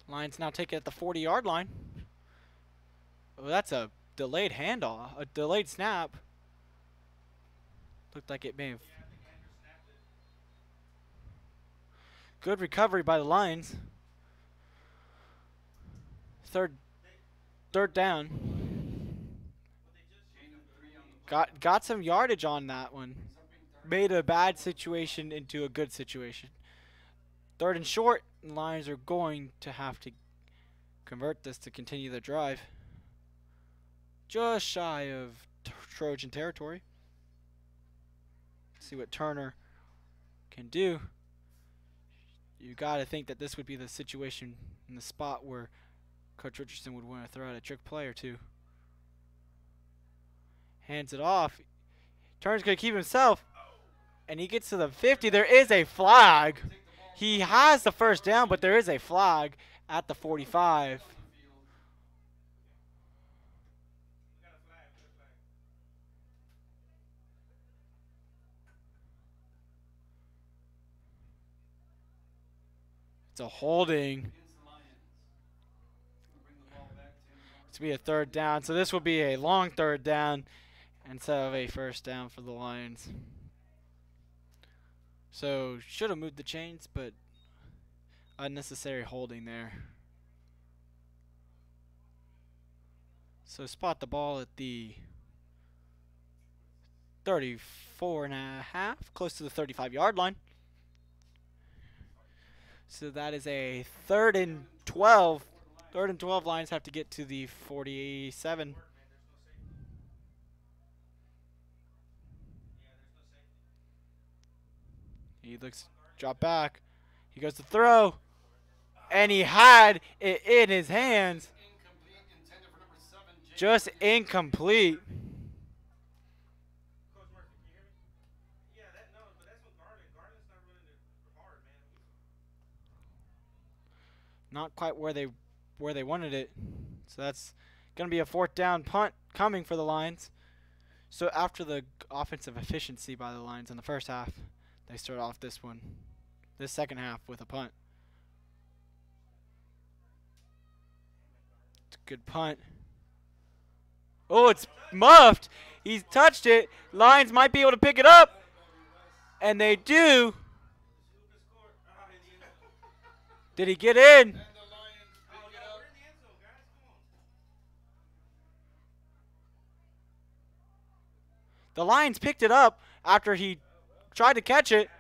Lions now take it at the 40-yard line. Oh, that's a delayed handoff, a delayed snap. Looked like it may have. Good recovery by the Lions. Third down. Got some yardage on that one. Made a bad situation into a good situation. 3rd and short. Lions are going to have to convert this to continue their drive. Just shy of Trojan territory. See what Turner can do. You got to think that this would be the situation in the spot where Coach Richardson would want to throw out a trick play or two. Hands it off. Turner's going to keep himself. And he gets to the 50. There is a flag. He has the first down, but there is a flag at the 45. It's a holding. It's to be a 3rd down. So this will be a long 3rd down instead of a 1st down for the Lions. So should have moved the chains, but unnecessary holding there. So spot the ball at the 34.5, close to the 35-yard line. So that is a 3rd and 12. 3rd and 12, Lions have to get to the 47. He looks, drop back. He goes to throw. And he had it in his hands. Just incomplete. Not quite where they wanted it. So that's going to be a 4th down punt coming for the Lions. So after the offensive efficiency by the Lions in the first half, they start off this 2nd half with a punt. It's a good punt. Oh, it's muffed. He's touched it. Lions might be able to pick it up. And they do. Did he get in? The Lions picked it up after he tried to catch it.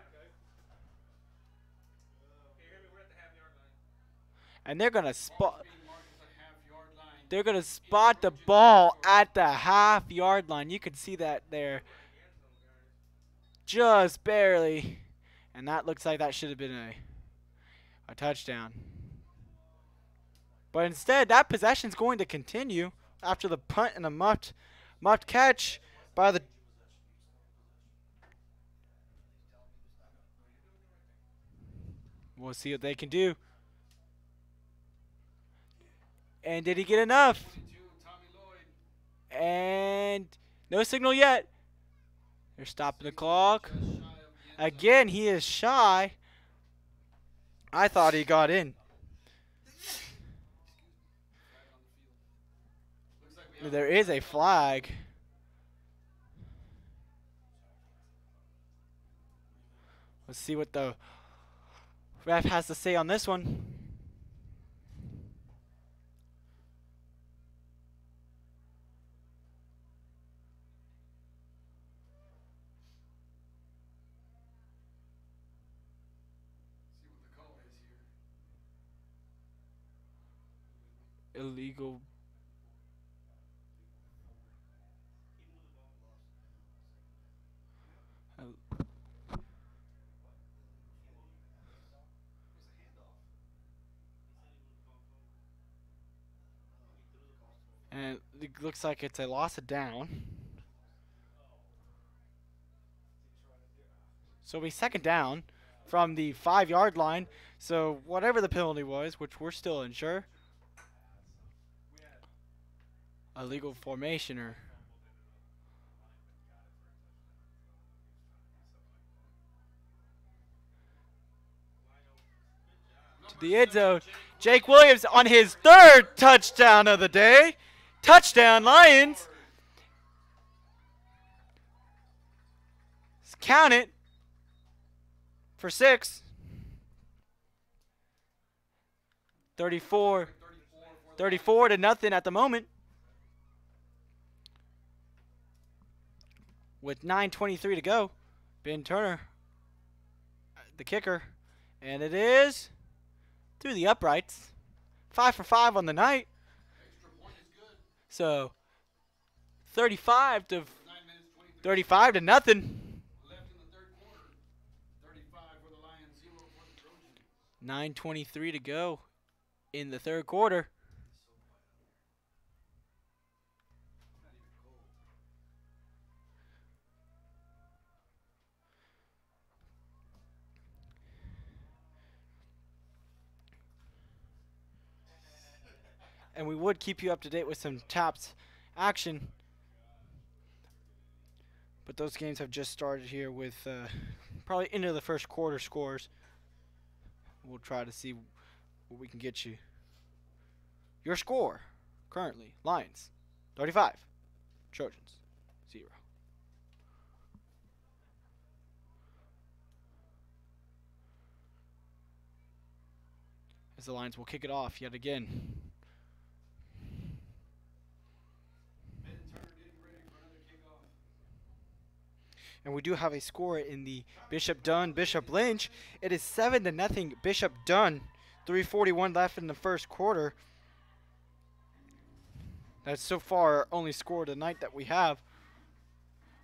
And they're going to spot the ball at the half-yard line. You can see that there. Just barely. And that looks like that should have been a touchdown. But instead, that possession's going to continue after the punt and a muffed catch by the. We'll see what they can do. And did he get enough? And no signal yet. They're stopping the clock. Again, he is shy. I thought he got in. There is a flag. Let's see what the ref has to say on this one. Illegal. And it looks like it's a loss of down. So it'll be 2nd down from the 5-yard line. So whatever the penalty was, which we're still unsure. Illegal formation or to the end zone. Jake Williams on his 3rd touchdown of the day. Touchdown, Lions. Count it for 6. 34 to nothing at the moment. With 9:23 to go. Ben Turner, the kicker. And it is through the uprights. 5 for 5 on the night. So 35 to nothing. 9:23 to go in the 3rd quarter. And we would keep you up to date with some Taps action. But those games have just started here with probably into the 1st quarter scores. We'll try to see what we can get you. Your score currently, Lions 35, Trojans 0. As the Lions will kick it off yet again. And we do have a score in the Bishop Dunn, Bishop Lynch. It is 7 to nothing Bishop Dunn. 3:41 left in the 1st quarter. That's so far our only score tonight that we have.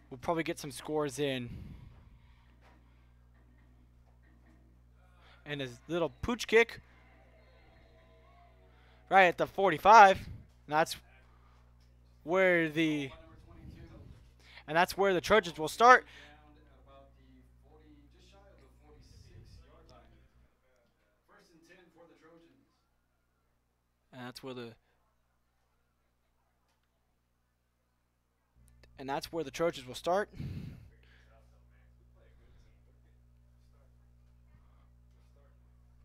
We'll probably get some scores in. And his little pooch kick right at the 45. And that's where the Trojans will start. And that's where the Trojans will start.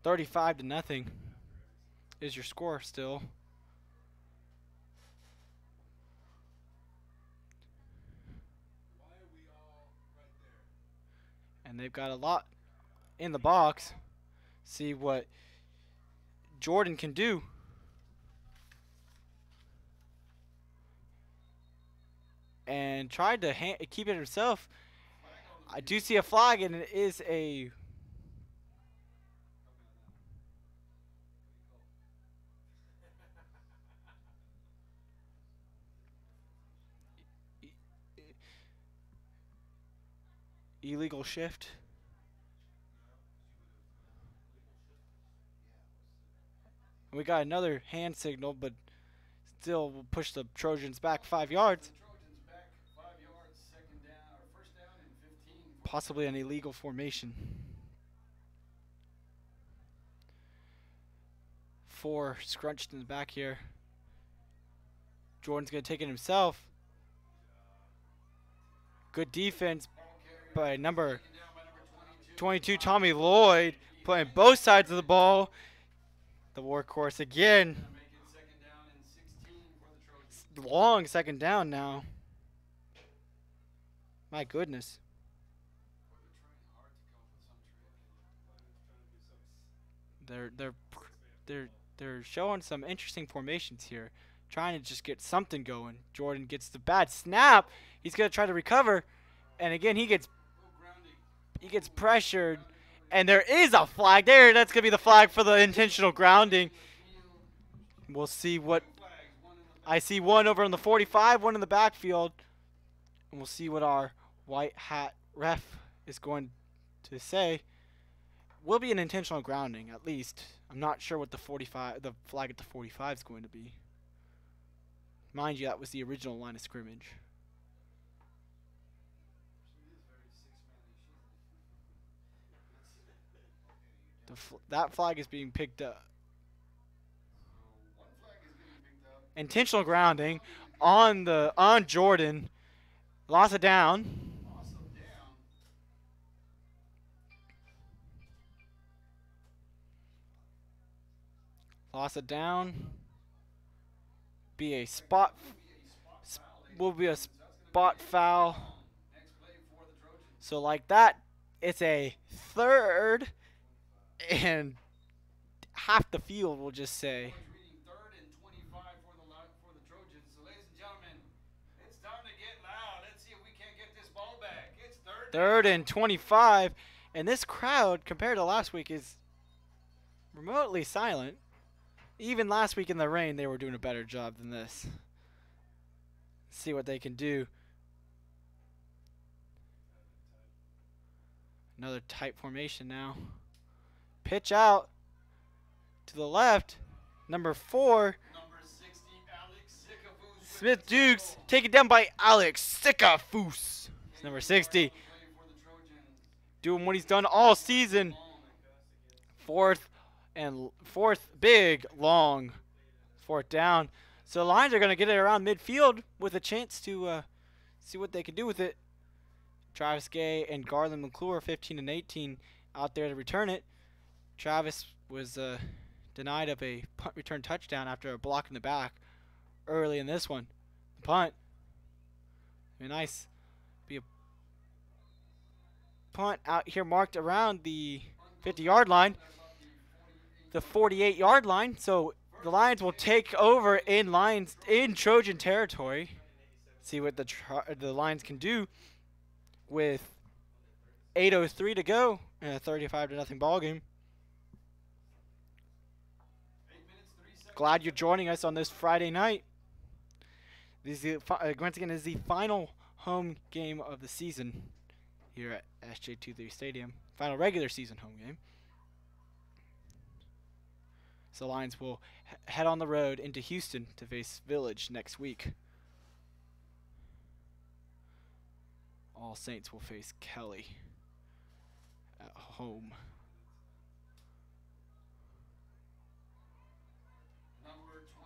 $35 to nothing is your score still. And they've got a lot in the box. See what Jordan can do. And tried to keep it himself. I do see a flag, and it is a illegal shift. And we got another hand signal, but still will push the Trojans back 5 yards. Possibly an illegal formation. 4 scrunched in the back here. Jordan's going to take it himself. Good defense by number 22, Tommy Lloyd, playing both sides of the ball. The workhorse again. Long 2nd down now. My goodness. They're showing some interesting formations here, trying to just get something going. Jordan gets the bad snap. He's gonna try to recover, and again he gets pressured, and there is a flag there. That's gonna be the flag for the intentional grounding. We'll see what I see. One over on the 45, one in the backfield, and we'll see what our white hat ref is going to say. Will be an intentional grounding, at least. I'm not sure what the flag at the 45 is going to be. Mind you, that was the original line of scrimmage. That flag is being picked up. Intentional grounding on Jordan. Loss of down. Lost it down. Be a spot. Will be a spot foul. So like that, it's a third and half the field, we'll just say.
Third and 25 for the Trojans. So ladies and gentlemen, it's time to get loud. Let's see if we can't get this ball back. It's
third and 25, and this crowd compared to last week is remotely silent. Even last week in the rain, they were doing a better job than this. Let's see what they can do. Another tight formation now. Pitch out to the left. Number 4.
Number 60, Alex Sikafus.
Smith Dukes taken down by Alex Sikafus. Number 60. Doing what he's done all season. Fourth big, long, fourth down. So the Lions are going to get it around midfield with a chance to see what they can do with it. Travis Gay and Garland McClure, 15 and 18, out there to return it. Travis was denied of a punt return touchdown after a block in the back early in this one. Punt. Be nice. Be a punt out here marked around the 50-yard line. The 48-yard line. So the Lions will take over in Trojan territory. See what the Lions can do with 8:03 to go in a 35-0 ball game. Glad you're joining us on this Friday night. This is once again is the final home game of the season here at SJ23 Stadium. Final regular season home game. So Lions will head on the road into Houston to face Village next week. All Saints will face Kelly at home.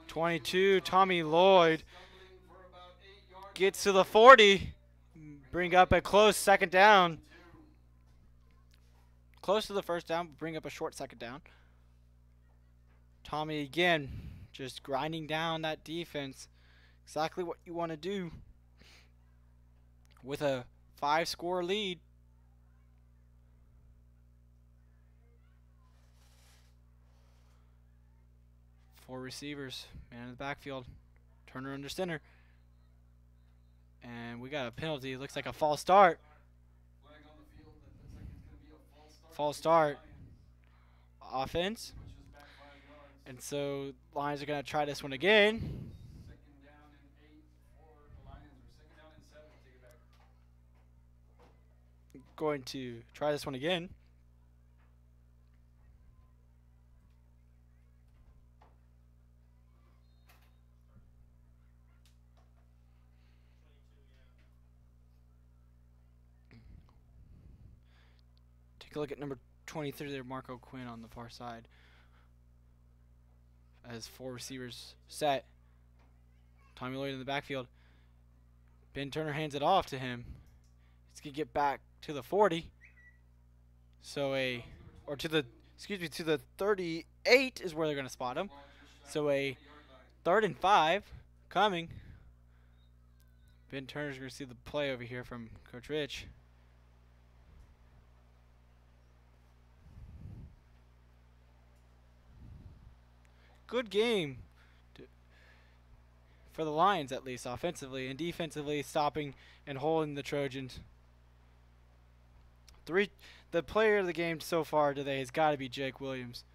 22, Tommy Lloyd gets to the 40. Bring up a close second down. Close to the first down, bring up a short second down. Tommy again, just grinding down that defense. Exactly what you want to do with a 5-score lead. Four receivers, man in the backfield. Turner under center. And we got a penalty. Looks like a false start. False start. Offense. And so Lions are going to try this one again.
Second down and 8 for the Lions, or second down and 7 to take it back.
Going to try this one again. Take a look at number 23 there, Marco Quinn on the far side. As four receivers set. Tommy Lloyd in the backfield. Ben Turner hands it off to him. He's going to get back to the 40. So to the 38 is where they're going to spot him. So a 3rd and 5 coming. Ben Turner's going to see the play over here from Coach Rich. Good game for the Lions, at least offensively, and defensively stopping and holding the Trojans. The player of the game so far today has got to be Jake Williams.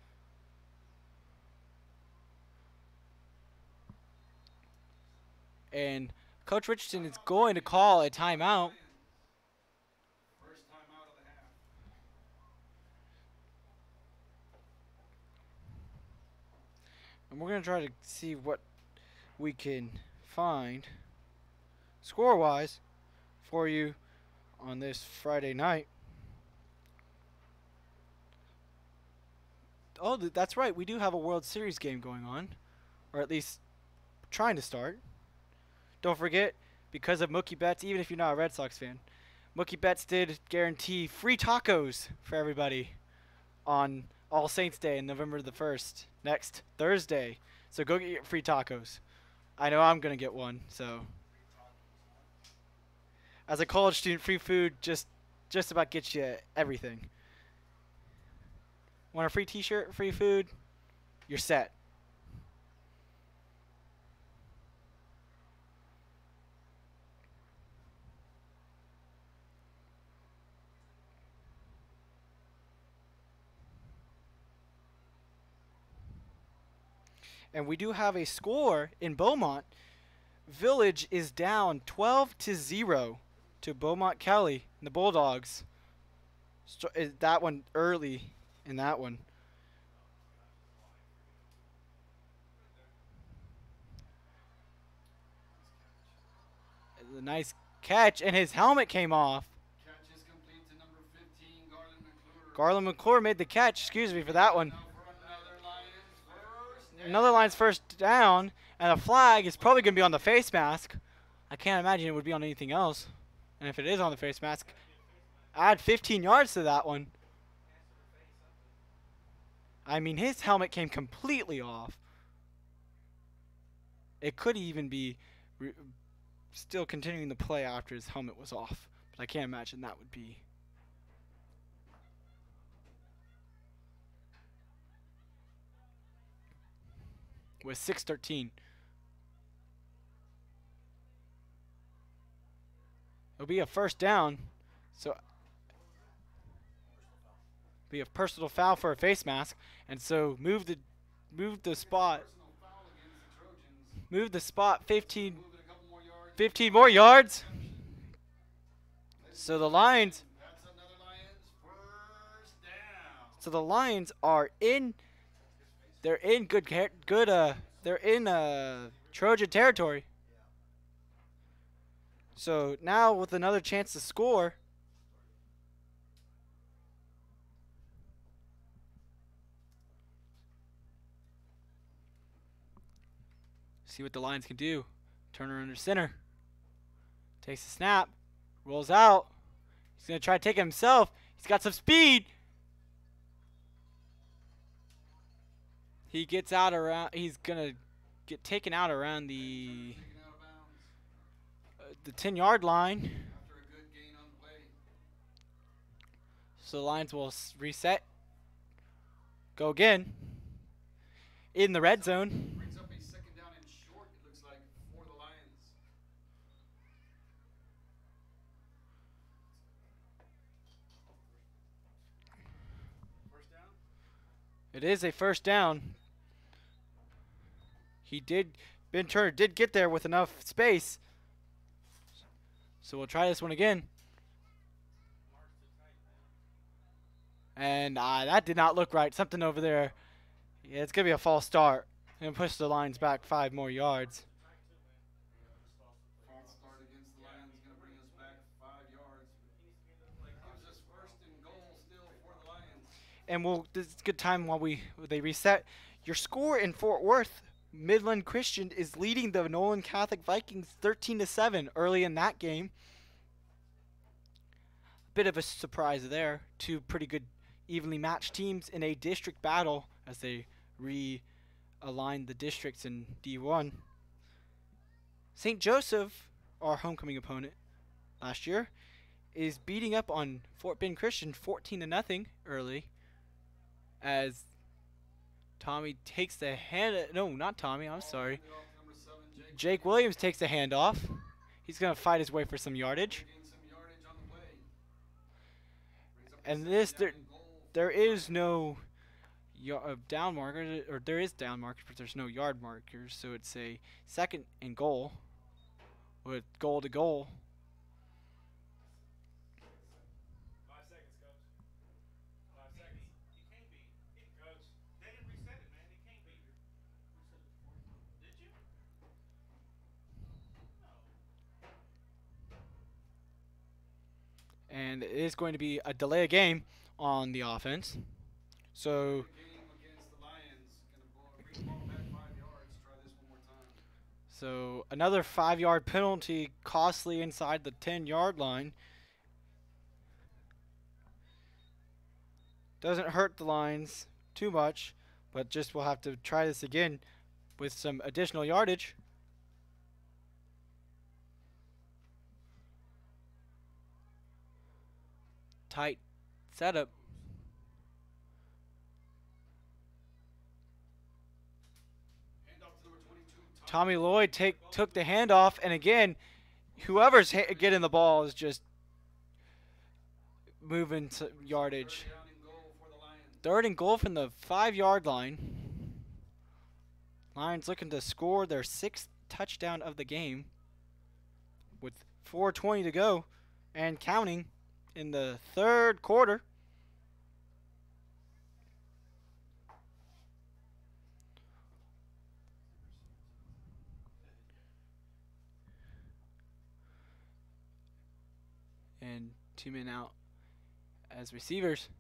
And Coach Richardson is going to call a timeout. And we're going to try to see what we can find score-wise for you on this Friday night. Oh, that's right. We do have a World Series game going on, or at least trying to start. Don't forget, because of Mookie Betts, even if you're not a Red Sox fan, Mookie Betts did guarantee free tacos for everybody on All Saints Day on November the 1st, next Thursday. So go get your free tacos. I know I'm going to get one, so. As a college student, free food just about gets you everything. Want a free t-shirt, free food? You're set. And we do have a score in Beaumont. Village is down 12-0 to Beaumont Kelly and the Bulldogs. So, that one early in that one. A nice catch, and his helmet came off.
Catch is complete to number 15, Garland McClure.
Garland McClure made the catch. Excuse me for that one.
Now for another Lions first down.
Another Lions first down, and a flag is probably going to be on the face mask. I can't imagine it would be on anything else. And if it is on the face mask, add 15 yards to that one. I mean, his helmet came completely off. It could even be still continuing the play after his helmet was off. But I can't imagine that would be. With 6:13. It'll be a first down. So be a personal foul for a face mask. And so move the spot.
Personal foul against the Trojans.
Move the spot 15
Move it a couple more yards.
15 more yards. So the Lions
That's another Lions first down.
So the Lions are in. They're in they're in Trojan territory. So now with another chance to score. See what the Lions can do. Turner under center. Takes the snap. Rolls out. He's going to try to take it himself. He's got some speed. He gets out around. He's gonna get taken out around the
Taken out of bounds
10-yard line.
after a good gain on the play.
So the Lions will reset. Go again. In the red zone.
Brings up a second down and short, it looks like, for the Lions. First down?
It is a first down. Ben Turner did get there with enough space. So we'll try this one again. And that did not look right. Something over there. Yeah, it's going to be a false start. And push the Lions back 5 more yards.
False start against the Lions, going to bring us back 5 yards. Gives us first and goal still for the Lions.
And this is a good time while they reset. Your score in Fort Worth, Midland Christian is leading the Nolan Catholic Vikings 13-7 early in that game. Bit of a surprise there. 2 pretty good evenly matched teams in a district battle as they realigned the districts in D1. St. Joseph, our homecoming opponent last year, is beating up on Fort Bend Christian 14-0 early as Tommy takes the hand. No, not Tommy. I'm sorry.
Number 7,
Jake Williams takes the handoff. He's going to fight his way for some yardage.
gains some yardage on the play. Brings up a
And
second
this,
down and goal
there is no down marker, or there is down markers, but there's no yard markers. So it's a second and goal with goal to goal.
5 seconds, coach. 5 seconds. You can't beat it, coach. They didn't reset it, man. It can't beat it. Did you? No.
And it is going to be a delay of game on the offense. So
game against the Lions. Going to bring the ball back 5 yards. Try this one more time.
So another 5-yard penalty, costly inside the 10-yard line. Doesn't hurt the Lions, too much, but just we'll have to try this again with some additional yardage. Tight setup. Tommy Lloyd took the handoff, and again, whoever's getting the ball is just moving to yardage. 3rd and goal from the 5-yard line. Lions looking to score their 6th touchdown of the game with 4:20 to go and counting in the 3rd quarter. And 2 men out as receivers.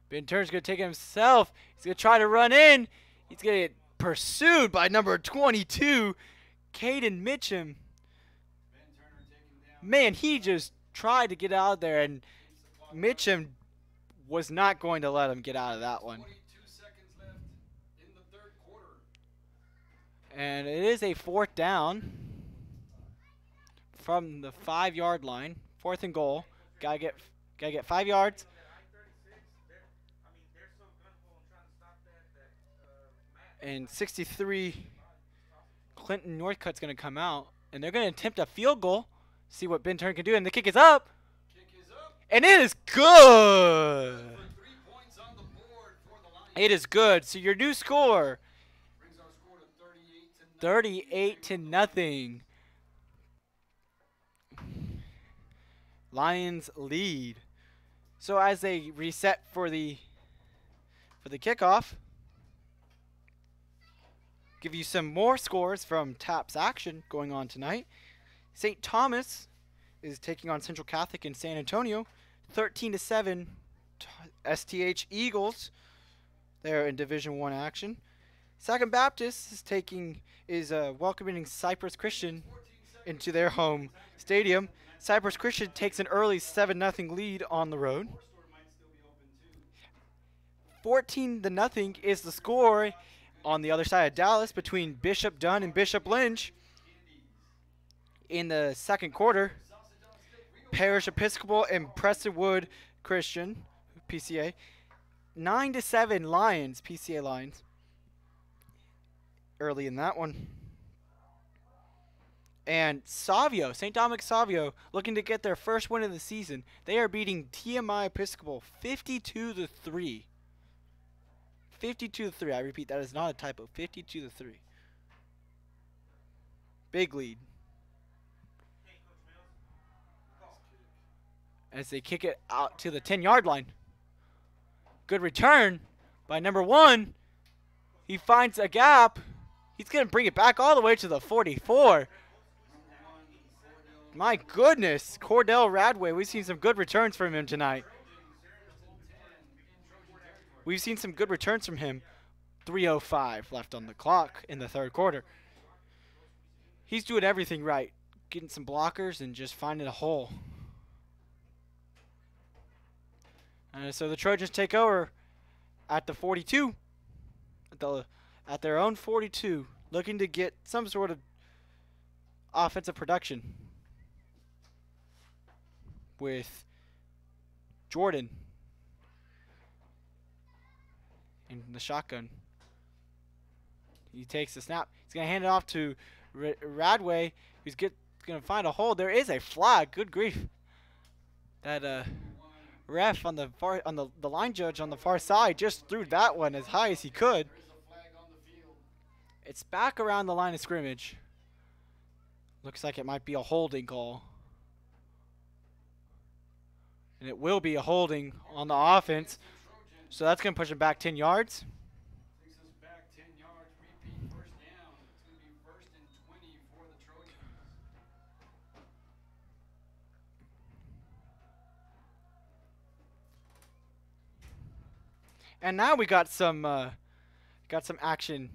Ben Turner's going to take it himself. He's going to try to run in. He's going to get pursued by number 22, Caden Mitchum. Man, he just tried to get out of there, and Mitchum was not going to let him get out of that one.
22 seconds left in the 3rd quarter.
And it is a 4th down from the 5-yard line. 4th and goal. Gotta get 5 yards. And 63, Clinton Northcutt's going to come out, and they're going to attempt a field goal. See what Ben Turner can do, and the kick is up. And it is good. It is good. So your new score, 38-0. Lions lead. So as they reset for the kickoff, give you some more scores from TAPS action going on tonight. St. Thomas is taking on Central Catholic in San Antonio, 13-7. STH Eagles, they're in Division I action. Second Baptist is welcoming Cypress Christian into their home stadium. Cypress Christian takes an early 7-0 lead on the road. 14-0 is the score on the other side of Dallas between Bishop Dunn and Bishop Lynch. In the 2nd quarter, Parish Episcopal and Prestonwood Christian, PCA, 9-7 Lions, PCA Lions, early in that one. And Savio, St. Dominic Savio, looking to get their first win of the season. They are beating TMI Episcopal 52-3. 52-3. I repeat, that is not a typo. 52-3. Big lead. As they kick it out to the 10-yard line. Good return by number 1. He finds a gap. He's going to bring it back all the way to the 44. My goodness, Cordell Radway. We've seen some good returns from him tonight. We've seen some good returns from him. 3:05 left on the clock in the 3rd quarter. He's doing everything right. Getting some blockers and just finding a hole. So the Trojans take over at the 42. At their own 42. Looking to get some sort of offensive production. With Jordan in the shotgun. He takes the snap. He's going to hand it off to Radway, who's going to find a hole. There is a flag. Good grief. That ref on the line judge on the far side just threw that one as high as he could. It's back around the line of scrimmage. Looks like it might be a holding call. And it will be a holding on the offense. So that's going to push him back 10 yards.
Takes us back 10 yards. Repeat first down. It's going to be 1st and 20 for the Trojans.
And now we got some action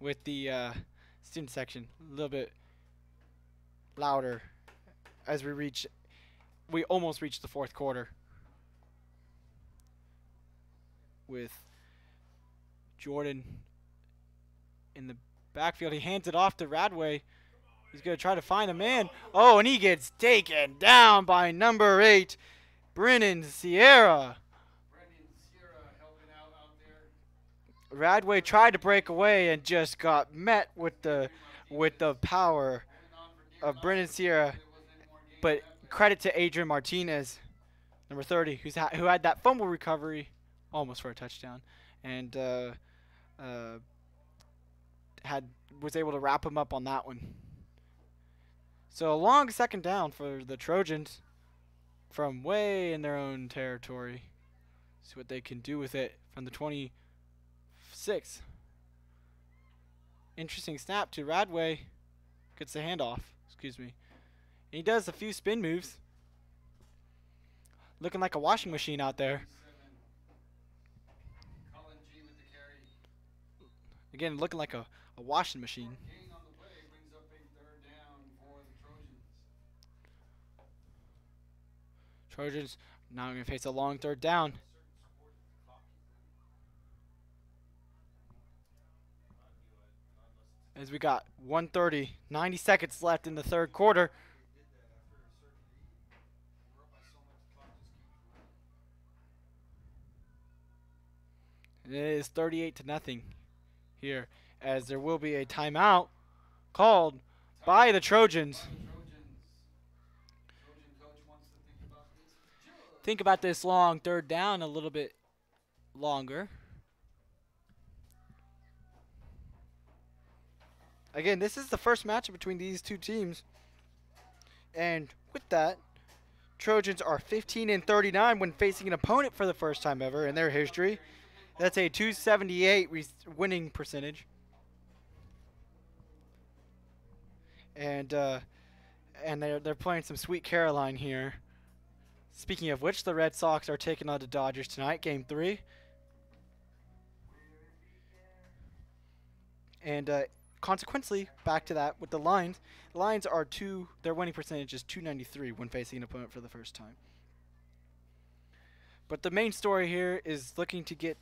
with the student section. A little bit louder as we almost reached the 4th quarter with Jordan in the backfield. He hands it off to Radway. He's going to try to find a man. Oh, and he gets taken down by number 8, Brennan Sierra.
Brendan Sierra helping out there.
Radway tried to break away and just got met with the power of Brennan Sierra. But credit to Adrian Martinez, number 30, who had that fumble recovery, almost for a touchdown, and was able to wrap him up on that one. So a long second down for the Trojans from way in their own territory. See what they can do with it from the 26. Interesting snap to Radway. Gets the handoff. Excuse me. And he does a few spin moves. Looking like a washing machine out there.
Colin G with the carry.
Again, looking like a washing machine.
Gain on the play brings up a 3rd down for the Trojans.
Trojans now going to face a long 3rd down. As we got 1:30, 90 seconds left in the 3rd quarter. It is 38-0 here, as there will be a timeout called by the Trojans. Think about this long 3rd down a little bit longer. Again, this is the first matchup between these two teams. And with that, Trojans are 15-39 when facing an opponent for the first time ever in their history. That's a 278 winning percentage. And they're playing some Sweet Caroline here. Speaking of which, the Red Sox are taking on the Dodgers tonight, Game 3. And consequently, back to that with the Lions. The Lions are their winning percentage is 293 when facing an opponent for the first time. But the main story here is looking to get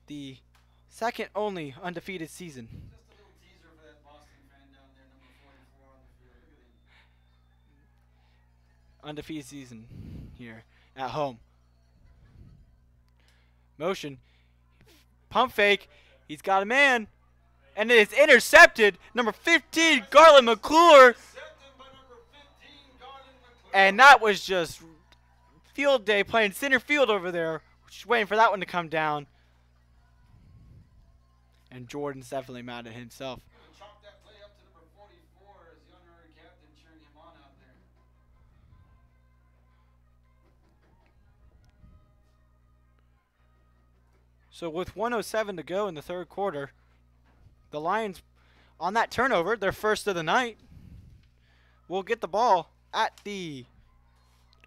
the second only undefeated season.
Just a little teaser for that Boston fan down there, number 44 on the field. Look at him.
Undefeated season here at home. Motion. Pump fake. He's got a man. And it is intercepted. Number 15, Garland McClure. And that was just field day playing center field over there. Just waiting for that one to come down. And Jordan's definitely mad at himself.
Chalk that play up to number 44 as the honorary captain cheering him on out there.
So with 1:07 to go in the 3rd quarter, the Lions, on that turnover, their first of the night, will get the ball at the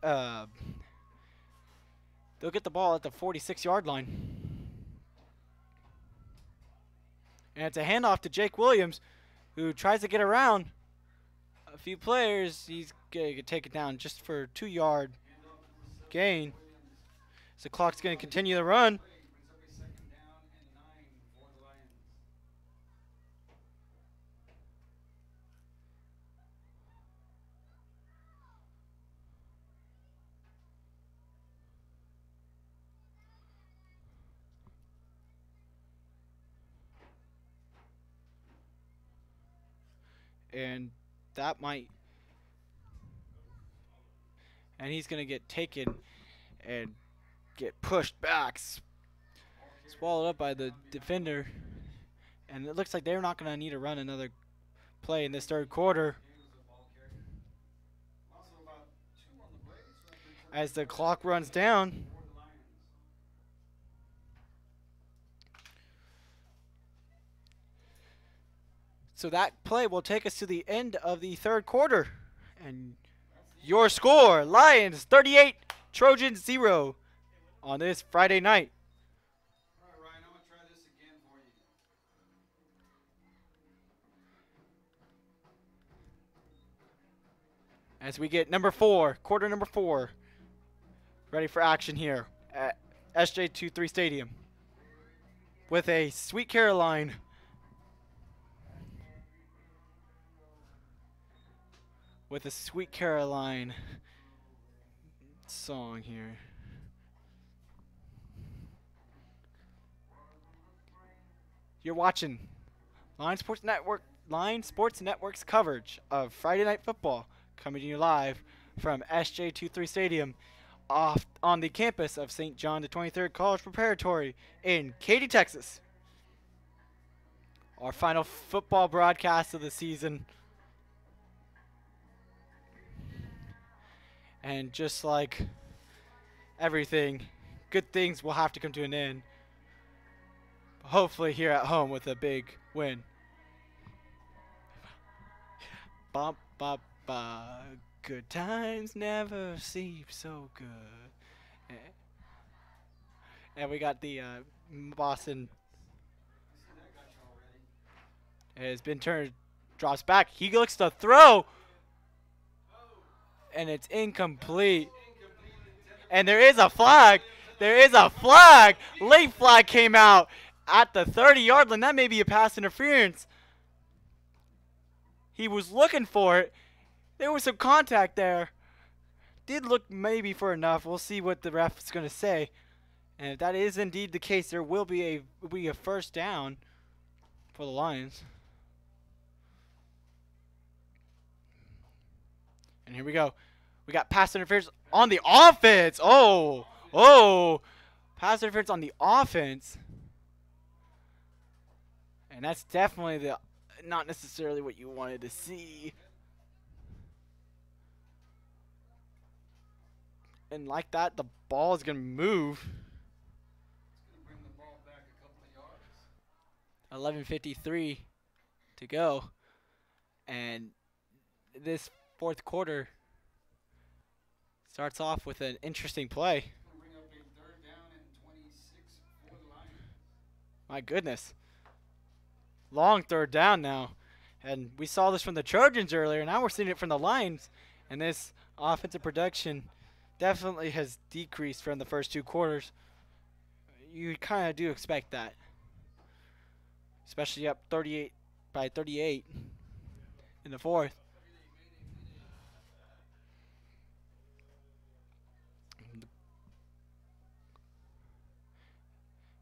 they'll get the ball at the 46-yard line. And it's a handoff to Jake Williams, who tries to get around a few players. He's going to take it down just for a 2-yard gain. So the clock's going to continue the run. And that might, and he's going to get taken and get pushed back, swallowed up by the defender. And it looks like they're not going to need to run another play in this 3rd quarter, as the clock runs down. So that play will take us to the end of the 3rd quarter. And your score, Lions 38, Trojans 0 on this Friday night.
All right, Ryan, I'm going to try this again for you.
As we get quarter number 4, ready for action here at SJ23 Stadium. with a Sweet Caroline. With a Sweet Caroline song here. You're watching Line Sports Network's coverage of Friday Night Football, coming to you live from SJ23 Stadium off on the campus of St. John the 23rd College Preparatory in Katy, Texas. Our final football broadcast of the season. And just like everything, good things will have to come to an end. Hopefully here at home with a big win. Bop, bop, bop. Good times never seem so good. And we got the Boston. Has been turned, drops back. He looks to throw. And it's incomplete. And there is a flag. There is a flag. Late flag came out at the 30-yard line. That may be a pass interference. He was looking for it. There was some contact there. Did look maybe for enough. We'll see what the ref is going to say. And if that is indeed the case, there will be a first down for the Lions. And here we go. We got pass interference on the offense. Oh. Pass interference on the offense. And that's definitely not necessarily what you wanted to see. And like that, the ball is going to move.
It's going to bring the ball back a couple of yards.
11:53 to go. And this fourth quarter starts off with an interesting play.
It's going to bring up a 3rd down and 26 for the Lions.
My goodness. Long 3rd down now. And we saw this from the Trojans earlier. Now we're seeing it from the Lions. And this offensive production definitely has decreased from the first 2 quarters. You kind of do expect that. Especially up 38 in the fourth.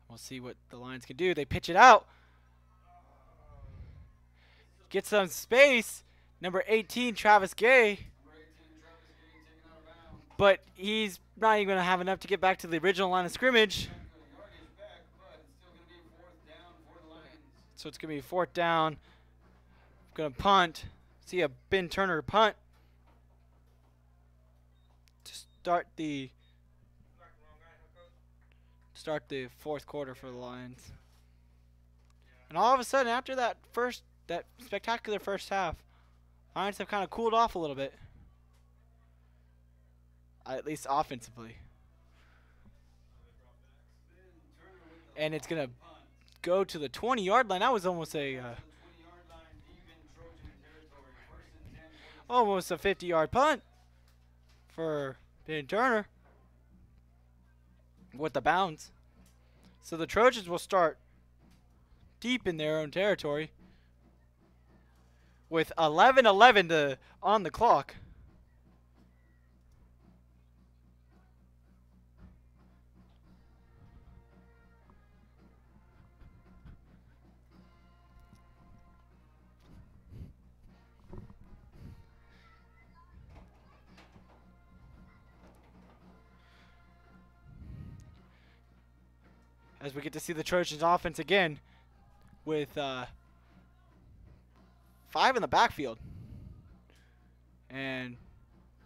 We'll see what the Lions can do. They pitch it out. Get some space. Number 18, Travis Gay. But he's not even going to have enough to get back to the original line of scrimmage. So it's going to be 4th down. Going to punt. See a Ben Turner punt to start the 4th quarter for the Lions. And all of a sudden, after that spectacular first half, Lions have kind of cooled off a little bit. At least offensively. And it's going to go to the 20-yard line. That was almost almost a 50-yard punt for Ben Turner with the bounce. So the Trojans will start deep in their own territory with 11:11 on the clock. As we get to see the Trojans offense again with 5 in the backfield. And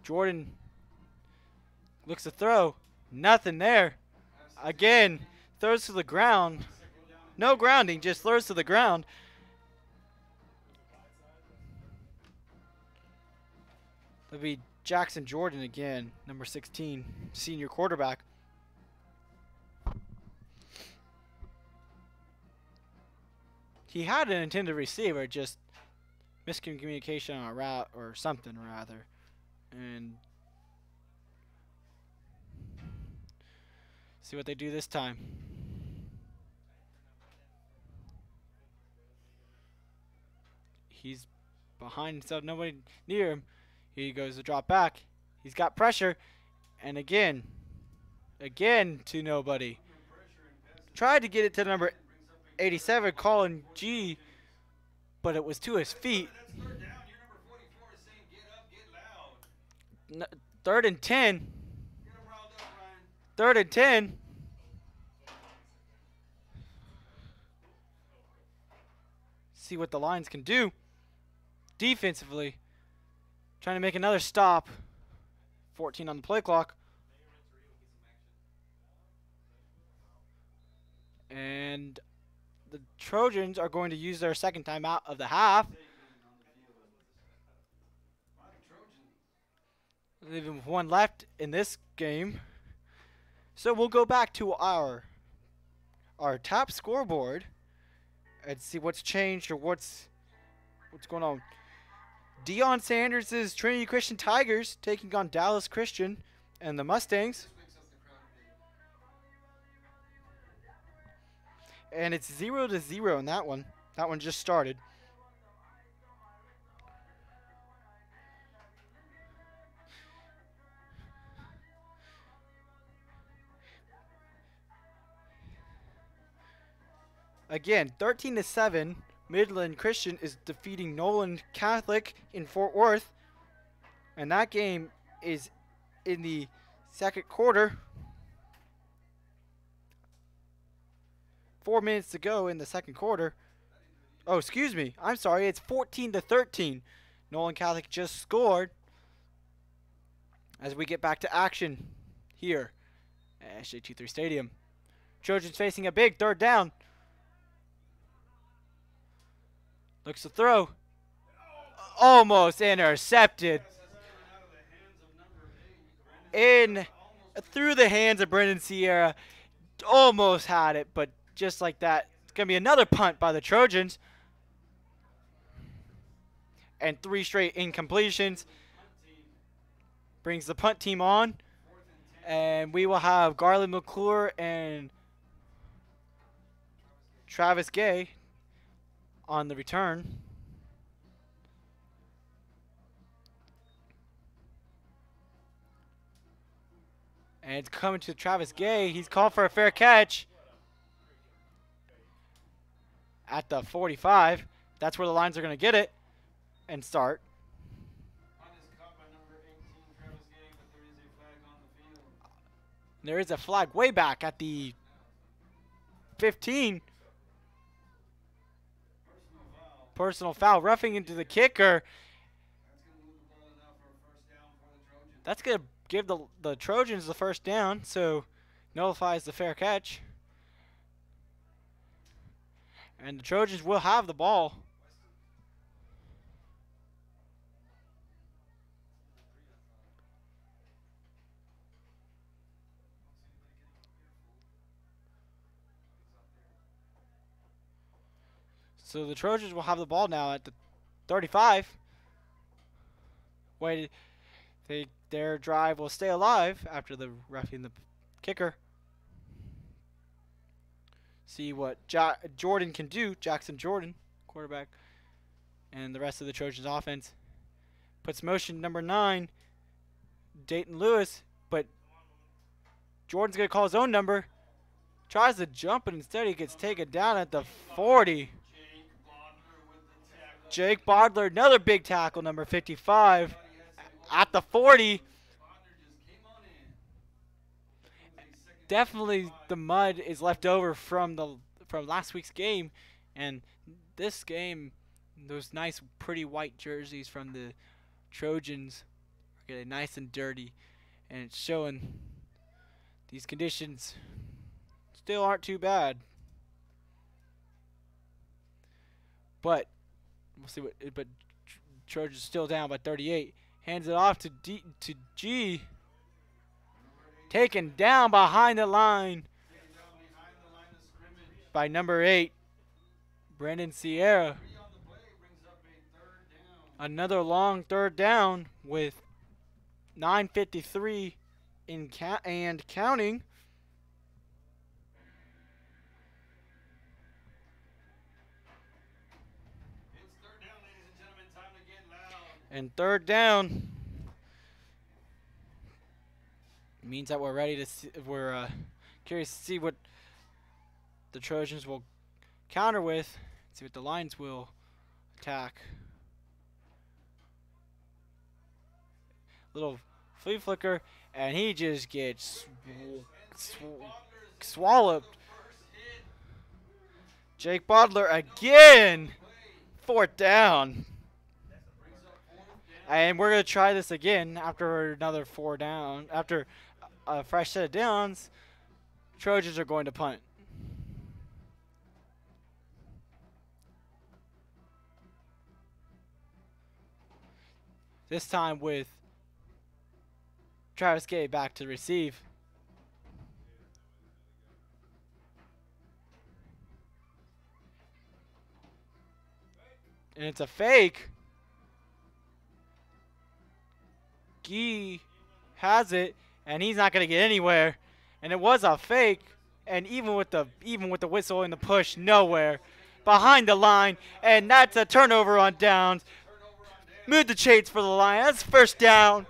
Jordan looks to throw. Nothing there. Again, throws to the ground. No grounding, just throws to the ground. It'll be Jackson Jordan again, number 16, senior quarterback. He had an intended receiver, just miscommunication on a route or something rather. And see what they do this time. He's behind himself. Nobody near him. He goes to drop back. He's got pressure. And again to nobody. Tried to get it to number 87, Colin G, but it was to his feet.
That's third down. Your number 44 is saying, get up, get loud.
3rd and 10.
Get him riled up, Ryan.
3rd and 10. See what the Lions can do defensively. Trying to make another stop. 14 on the play clock. And the Trojans are going to use their second timeout of the half. Leaving one left in this game. So we'll go back to our top scoreboard and see what's changed or what's going on. Deion Sanders' Trinity Christian Tigers taking on Dallas Christian and the Mustangs. And it's 0-0 in that one. That one just started. Again, 13-7. Midland Christian is defeating Nolan Catholic in Fort Worth. And that game is in the second quarter. 4 minutes to go in the second quarter. Oh, excuse me. I'm sorry. It's 14-13. Nolan Catholic just scored. As we get back to action here at SJ23 Stadium. Trojans facing a big 3rd down. Looks to throw. Almost intercepted. In through the hands of Brendan Sierra. Almost had it, but just like that, it's going to be another punt by the Trojans. And 3 straight incompletions. Brings the punt team on. And we will have Garland McClure and Travis Gay on the return. And it's coming to Travis Gay. He's called for a fair catch at the 45. That's where the Lions are going to get it and start. There is a flag way back at the 15. Personal foul, roughing into the kicker. That's going to give the Trojans the first down, so nullifies the fair catch. And the Trojans will have the ball. So the Trojans will have the ball now at the 35. Their drive will stay alive after the roughing the kicker. See what Jordan can do. Jackson Jordan, quarterback, and the rest of the Trojans offense. Puts motion number 9, Dayton Lewis, but Jordan's going to call his own number. Tries to jump, but instead he gets taken down at the 40. Jake Bodler, another big tackle, number 55, at the 40. Definitely the mud is left over from last week's game, and this game, those nice, pretty white jerseys from the Trojans are getting nice and dirty, and it's showing these conditions still aren't too bad. But we'll see but Trojans still down by 38. Hands it off to G. Taken down behind the line by number 8, Brendan Sierra. Another long 3rd down with 9:53 and counting. And third down means that we're ready to see, we're curious to see what the Trojans will counter with, see what the Lions will attack. Little flea flicker, and he just gets swallowed. Jake Bodler again. Fourth down. And we're going to try this again after another 4 down. After a fresh set of downs, Trojans are going to punt. This time with Travis Gay back to receive. And it's a fake. Gee has it, and he's not gonna get anywhere. And it was a fake, and even with the whistle and the push, nowhere. Behind the line, and that's a turnover on downs. Move the chains for the Lions. That's first down.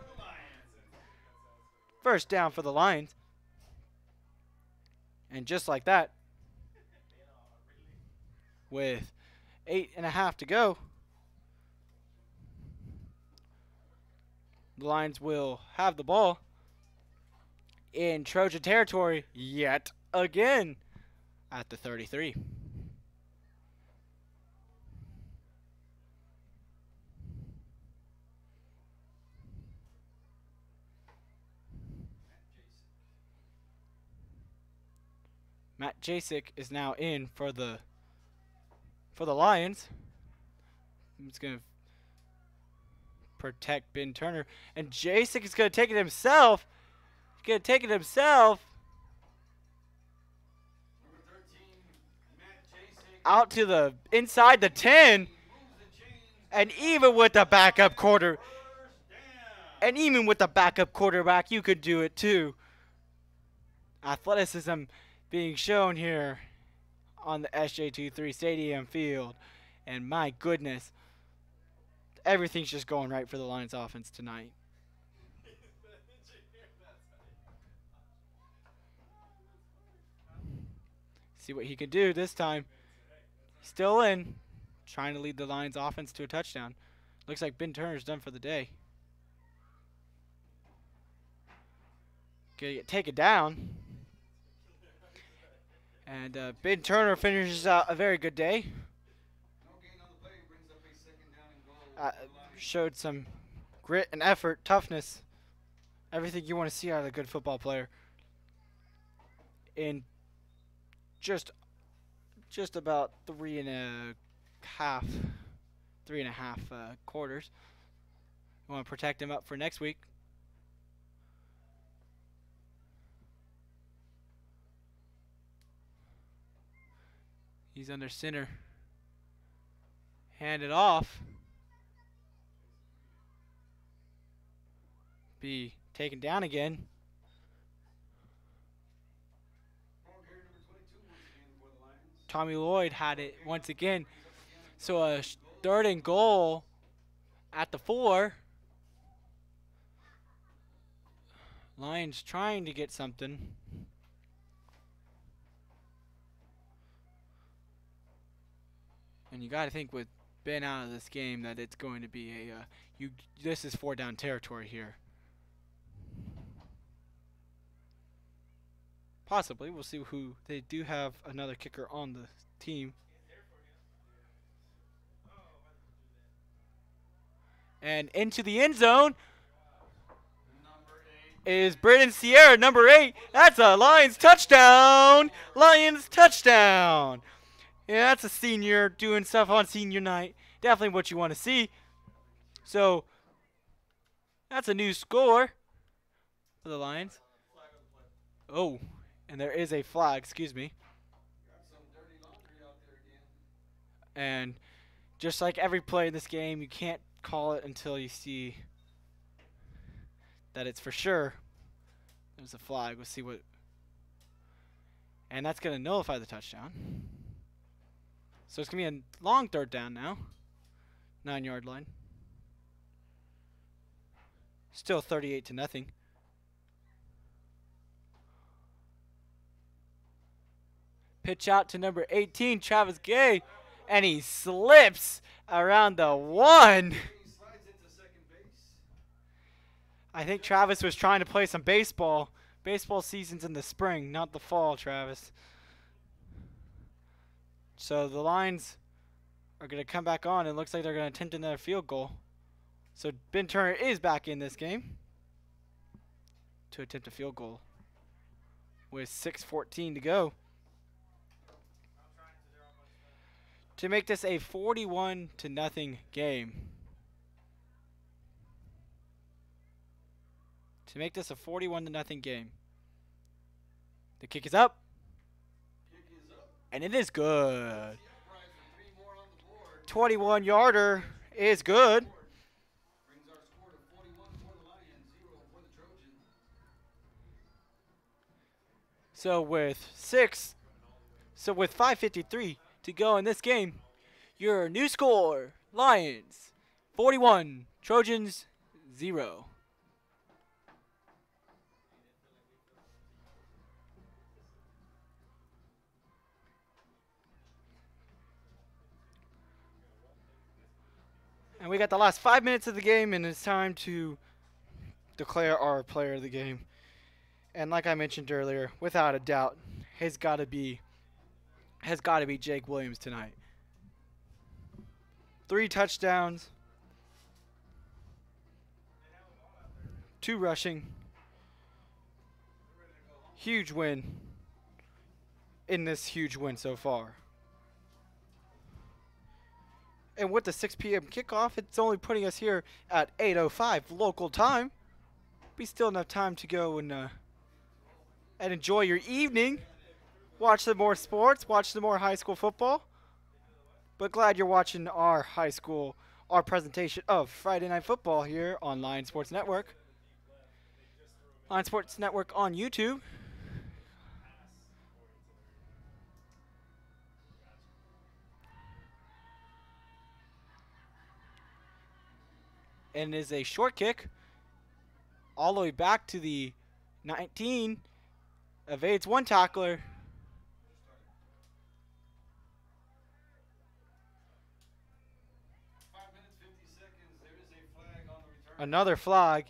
First down for the Lions. And just like that, with 8.5 to go, the Lions will have the ball in Trojan territory yet again at the 33. Matt Jasek is now in for the Lions. He's going to protect Ben Turner. And Jasek is going to take it himself. He's going to take it himself. Out to the inside the 10. And even with the backup quarterback, you could do it too. Athleticism being shown here on the SJ23 Stadium field. And my goodness, everything's just going right for the Lions offense tonight. See what he can do this time. Still in, trying to lead the Lions offense to a touchdown. Looks like Ben Turner's done for the day. Gonna get taken down. And Ben Turner finishes out a very good day. Showed some grit and effort, toughness, everything you want to see out of a good football player in just about 3.5 quarters. We want to protect him up for next week. He's under center. Hand it off. Be taken down again. Tommy Lloyd had it once again. So a 3rd and goal at the 4. Lions trying to get something. And you got to think with Ben out of this game that it's going to be this is 4 down territory here. Possibly. We'll see who. They do have another kicker on the team. And into the end zone is Braden Sierra, number 8. That's a Lions touchdown. Lions touchdown. Yeah, that's a senior doing stuff on senior night. Definitely what you want to see. So, that's a new score for the Lions. Oh, and there is a flag, excuse me. And just like every play in this game, you can't call it until you see that it's for sure. There's a flag. We'll see what. And that's going to nullify the touchdown. So it's going to be a long 3rd down now. 9-yard line. Still 38-0. Pitch out to number 18, Travis Gay, and he slips around the 1.
He slides into second base.
I think Travis was trying to play some baseball. Baseball season's in the spring, not the fall, Travis. So the Lions are going to come back on. It looks like they're going to attempt another field goal. So Ben Turner is back in this game to attempt a field goal with 6:14 to go. To make this a 41-0 game. To make this a 41-0 game. The kick is up. And it is good. 21-yarder is good.
Brings our score to 41 for the Lions, 0 for the Trojans.
So with 5:53 to go in this game, your new score, Lions 41, Trojans 0. And we got the last 5 minutes of the game, and it's time to declare our player of the game. And like I mentioned earlier, without a doubt, has got to be Jake Williams tonight. 3 touchdowns, 2 rushing. Huge win in this huge win so far. And with the 6 p.m. kickoff, it's only putting us here at 8:05 local time. Be still enough time to go and enjoy your evening. Watch some more sports, watch some more high school football. But glad you're watching our presentation of Friday Night Football here on Lion Sports Network. Lion Sports Network on YouTube. And it is a short kick all the way back to the 19. Evades 1 tackler. Another flag.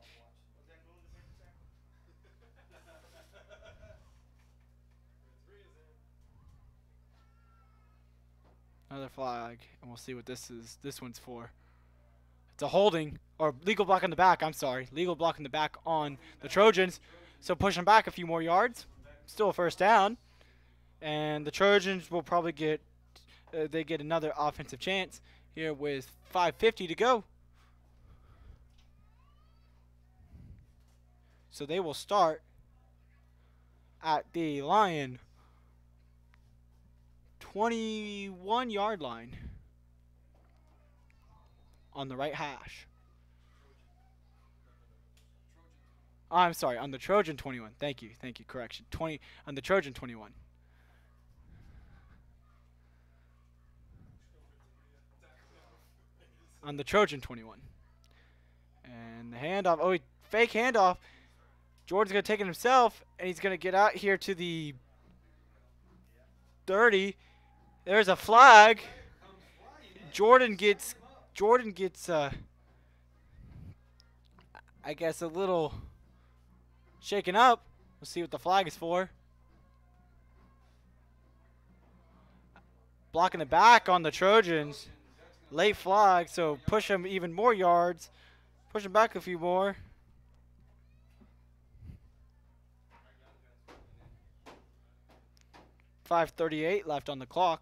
Another flag. And we'll see what this one's for. It's a holding, or legal block in the back, I'm sorry. Legal block in the back on the Trojans. So push them back a few more yards. Still a first down. And the Trojans will probably get another offensive chance here with 5:50 to go. So they will start at the Lion 21-yard line on the right hash. I'm sorry, on the Trojan 21. Thank you, correction. 20 on the Trojan 21. On the Trojan 21. And the handoff, fake handoff. Jordan's going to take it himself, and he's going to get out here to the 30. There's a flag. Jordan gets I guess a little shaken up. We'll see what the flag is for. Blocking the back on the Trojans. Late flag, so push them even more yards. Push them back a few more. .538 left on the clock.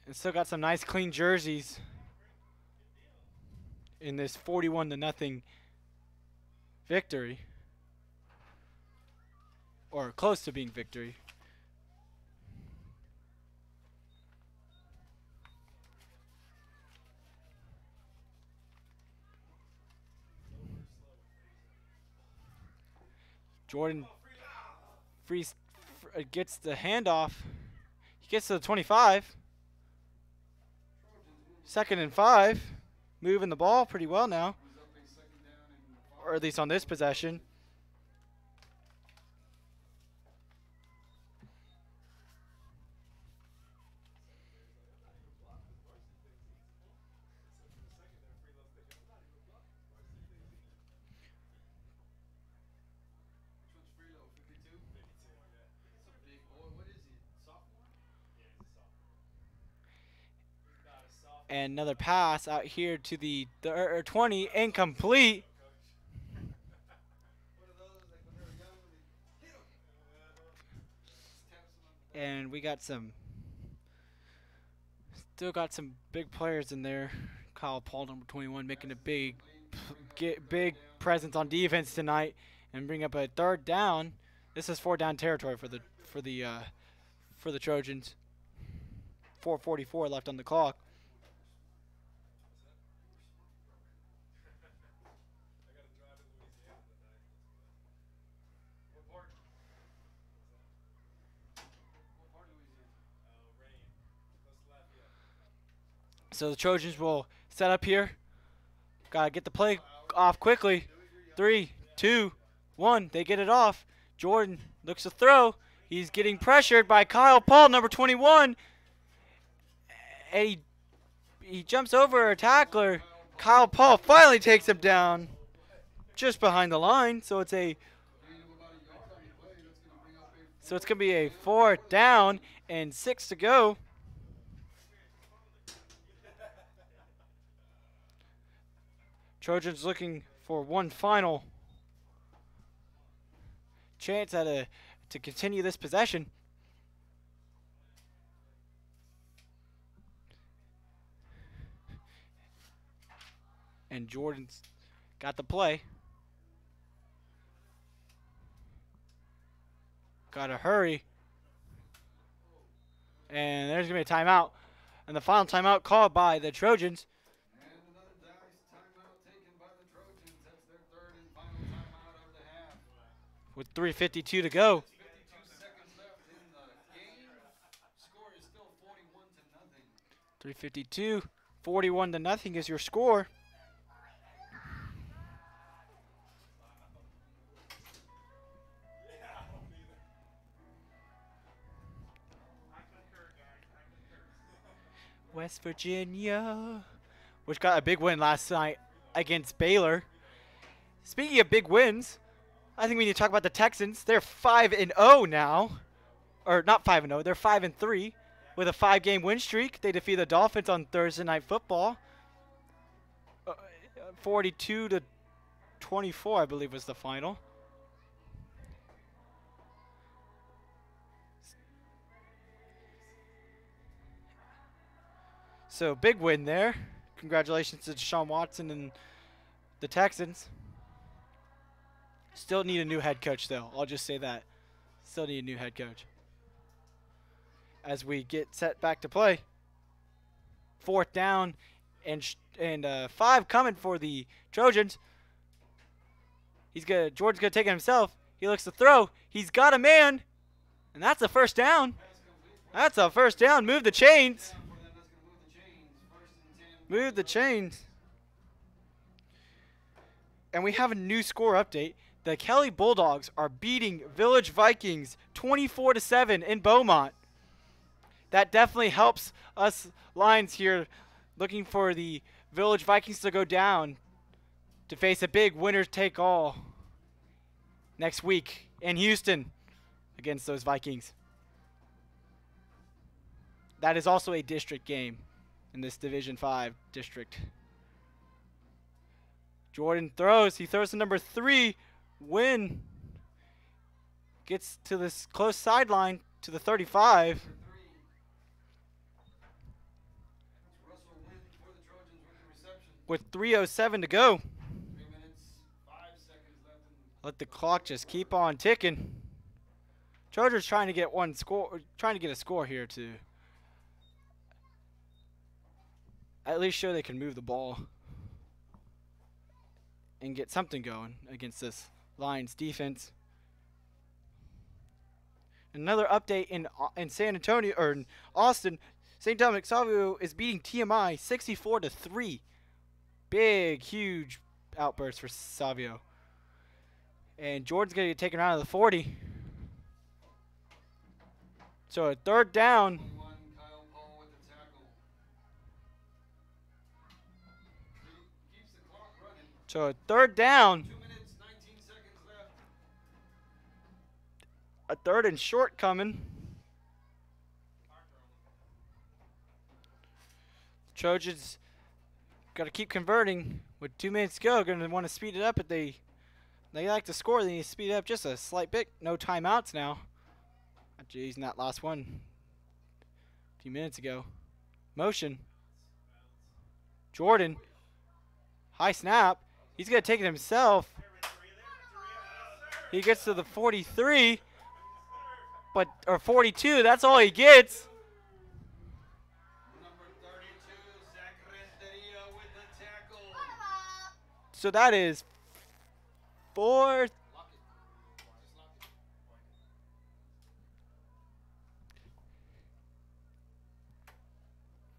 And still got some nice clean jerseys in this 41-0 victory. Or close to being victory. Jordan Gets the handoff. He gets to the 25. 2nd and 5. Moving the ball pretty well now. Or at least on this possession. And another pass out here to the 20, incomplete. And we got still got some big players in there. Kyle Paul, number 21, making a big presence on defense tonight, and bring up a 3rd down. This is 4th down territory for the Trojans. 4:44 left on the clock. So the Trojans will set up here. Gotta get the play off quickly. 3, 2, 1. They get it off. Jordan looks to throw. He's getting pressured by Kyle Paul, number 21. And he jumps over a tackler. Kyle Paul finally takes him down just behind the line. So it's gonna be a 4th down and 6 to go. Trojans looking for one final chance to continue this possession. And Jordan's got the play. Gotta hurry. And there's going to be a timeout. And the final timeout called by the Trojans. With 3:52 to go.
52 seconds left in the game. Score is still 41-0.
3:52, 41-0 is your score. West Virginia, which got a big win last night against Baylor. Speaking of big wins, I think we need to talk about the Texans. They're 5-0 now. Or not 5-0, they're 5-3 with a 5-game win streak. They defeat the Dolphins on Thursday Night Football. 42-24, I believe, was the final. So, big win there. Congratulations to Deshaun Watson and the Texans. Still need a new head coach, though. I'll just say that. Still need a new head coach. As we get set back to play. 4th down and 5 coming for the Trojans. Jordan's gonna take it himself. He looks to throw. He's got a man, and that's a 1st down. That's a 1st down. Move the chains. Move the chains. And we have a new score update. The Kelly Bulldogs are beating Village Vikings 24-7 in Beaumont. That definitely helps us Lions here, looking for the Village Vikings to go down to face a big winner-take-all next week in Houston against those Vikings. That is also a district game in this Division 5 district. Jordan throws. He throws to number 3. Win gets to this close sideline to the 35. With 3:07 to go.
3 minutes, 5 seconds left.
Let the clock just keep on ticking. Trojans trying to get a score here to at least show they can move the ball and get something going against this Lions defense. Another update in San Antonio or in Austin. St. Dominic Savio is beating TMI 64-3. Big, huge outburst for Savio. And Jordan's going to get taken out of the 40. So a third down.
Kyle Paul with the tackle. Keeps the clock running.
So a third down.
2 minutes, 19 seconds left.
A third and short coming. Trojans got to keep converting with 2 minutes to go. Going to want to speed it up if they like to score. They need to speed it up just a slight bit. No timeouts now. After using that last one a few minutes ago. Motion. Jordan. High snap. He's going to take it himself. He gets to the 43. Or 42. That's all he gets.
Number 32, Zach Renteria with the tackle.
So that is fourth.
Lock it. Just lock it.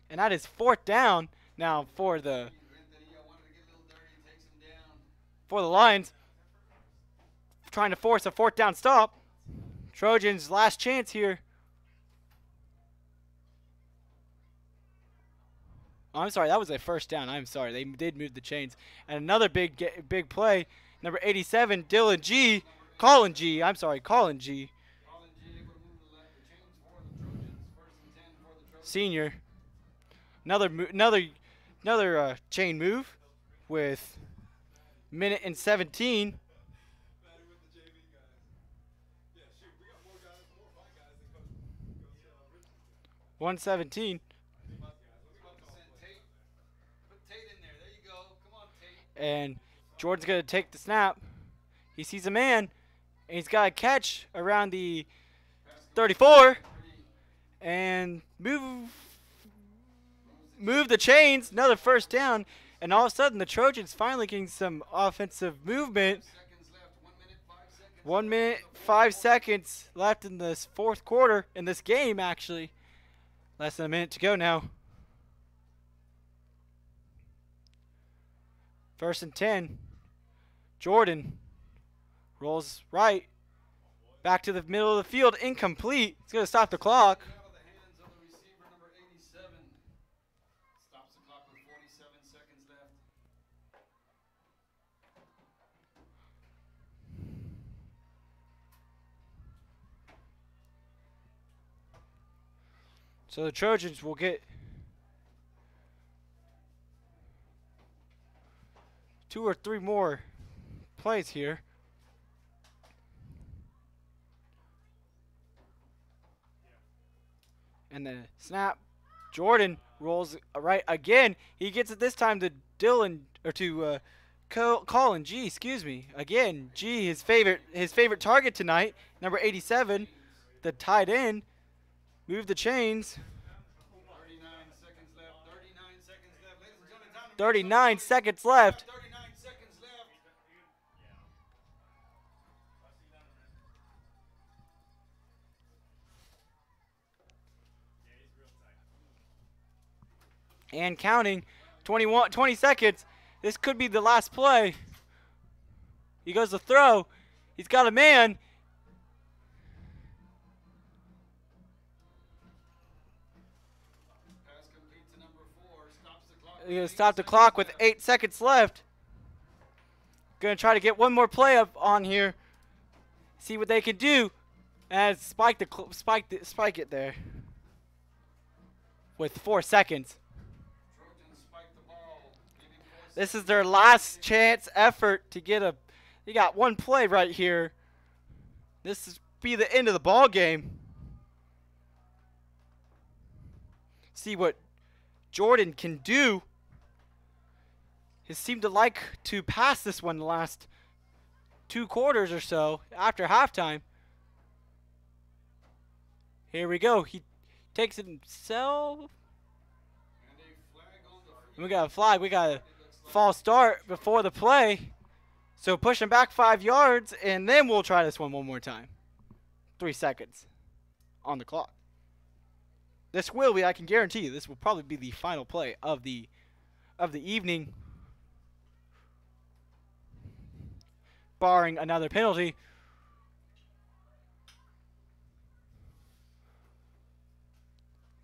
And that is fourth down now for the
Renteria wanted to get a little dirty, takes him down.
Lions. Trying to force a fourth down stop. Trojans last chance here. Oh, I'm sorry, that was a first down. I'm sorry, they did move the chains. And another big play. Number 87, Colin G.
Colin G able to move the chains for the Trojans. First and 10 for the Trojans.
Senior. Another chain move with minute and 17. 117. And Jordan's going to take the snap. He sees a man, and he's got a catch around the 34. And move the chains. Another first down. And all of a sudden, the Trojans finally getting some offensive movement. 1 minute, 5 seconds left in this fourth quarter. In this game, actually. Less than a minute to go now. First and 10. Jordan rolls right. Back to the middle of the field. Incomplete. It's going to stop the clock.
Out of the hands of the receiver, number 87. Stops the clock with 47 seconds left.
So the Trojans will get 2 or 3 more plays here. And the snap. Jordan rolls right again. He gets it this time to Colin G. Excuse me. Again, G, his favorite target tonight. Number 87, the tight end. Move the chains.
39 seconds left. 39 seconds left. Ladies and gentlemen, time to
39 seconds left.
39 seconds left.
And counting. 20 seconds. This could be the last play. He goes to throw. He's got a man.
Pass complete to number 4. Stops the clock.
He's going to stop the clock with 8 seconds left. Going to try to get one more play up on here. See what they can do. And spike it there. With 4 seconds.
Trojans spike the ball. Giving 4
This is their last chance effort to get a. You got one play right here. This is be the end of the ball game. See what Jordan can do. He seemed to like to pass this one the last 2 quarters or so after halftime. Here we go. He takes it himself.
And a flag on the field.
We got a flag. We got a false start before the play. So push him back 5 yards, and then we'll try this one more time. 3 seconds. on the clock. This will be, I can guarantee you, this will probably be the final play of the evening, barring another penalty.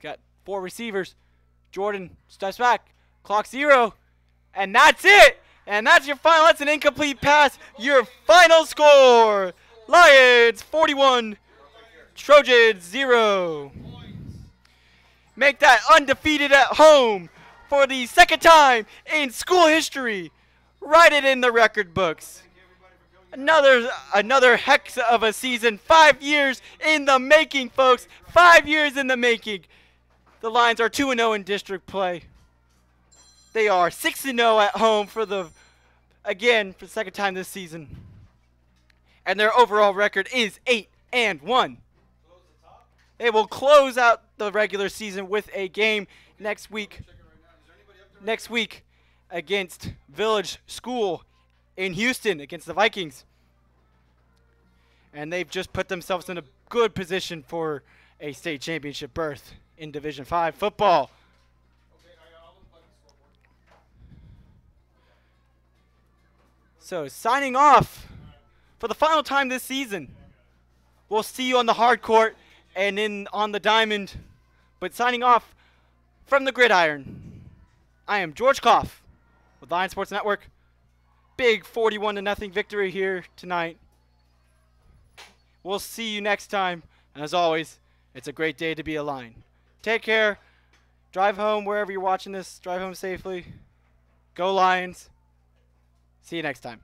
Got 4 receivers. Jordan steps back. Clock 0. And that's it. And that's your final. That's an incomplete pass. Your final score: Lions 41, Trojans 0. Make that undefeated at home for the second time in school history. Write it in the record books. Another hex of a season. 5 years in the making, folks. 5 years in the making. The Lions are 2-0 in district play. They are 6-0 at home for the second time this season. And their overall record is 8-1. They will close out the regular season with a game next week. Next week against Village School in Houston against the Vikings. And they've just put themselves in a good position for a state championship berth in Division 5 football. So signing off for the final time this season. We'll see you on the hard court and on the diamond. But signing off from the gridiron, I am George Kopf with Lion Sports Network. Big 41-0 victory here tonight. We'll see you next time. And as always, it's a great day to be a Lion. Take care. Drive home wherever you're watching this. Drive home safely. Go Lions. See you next time.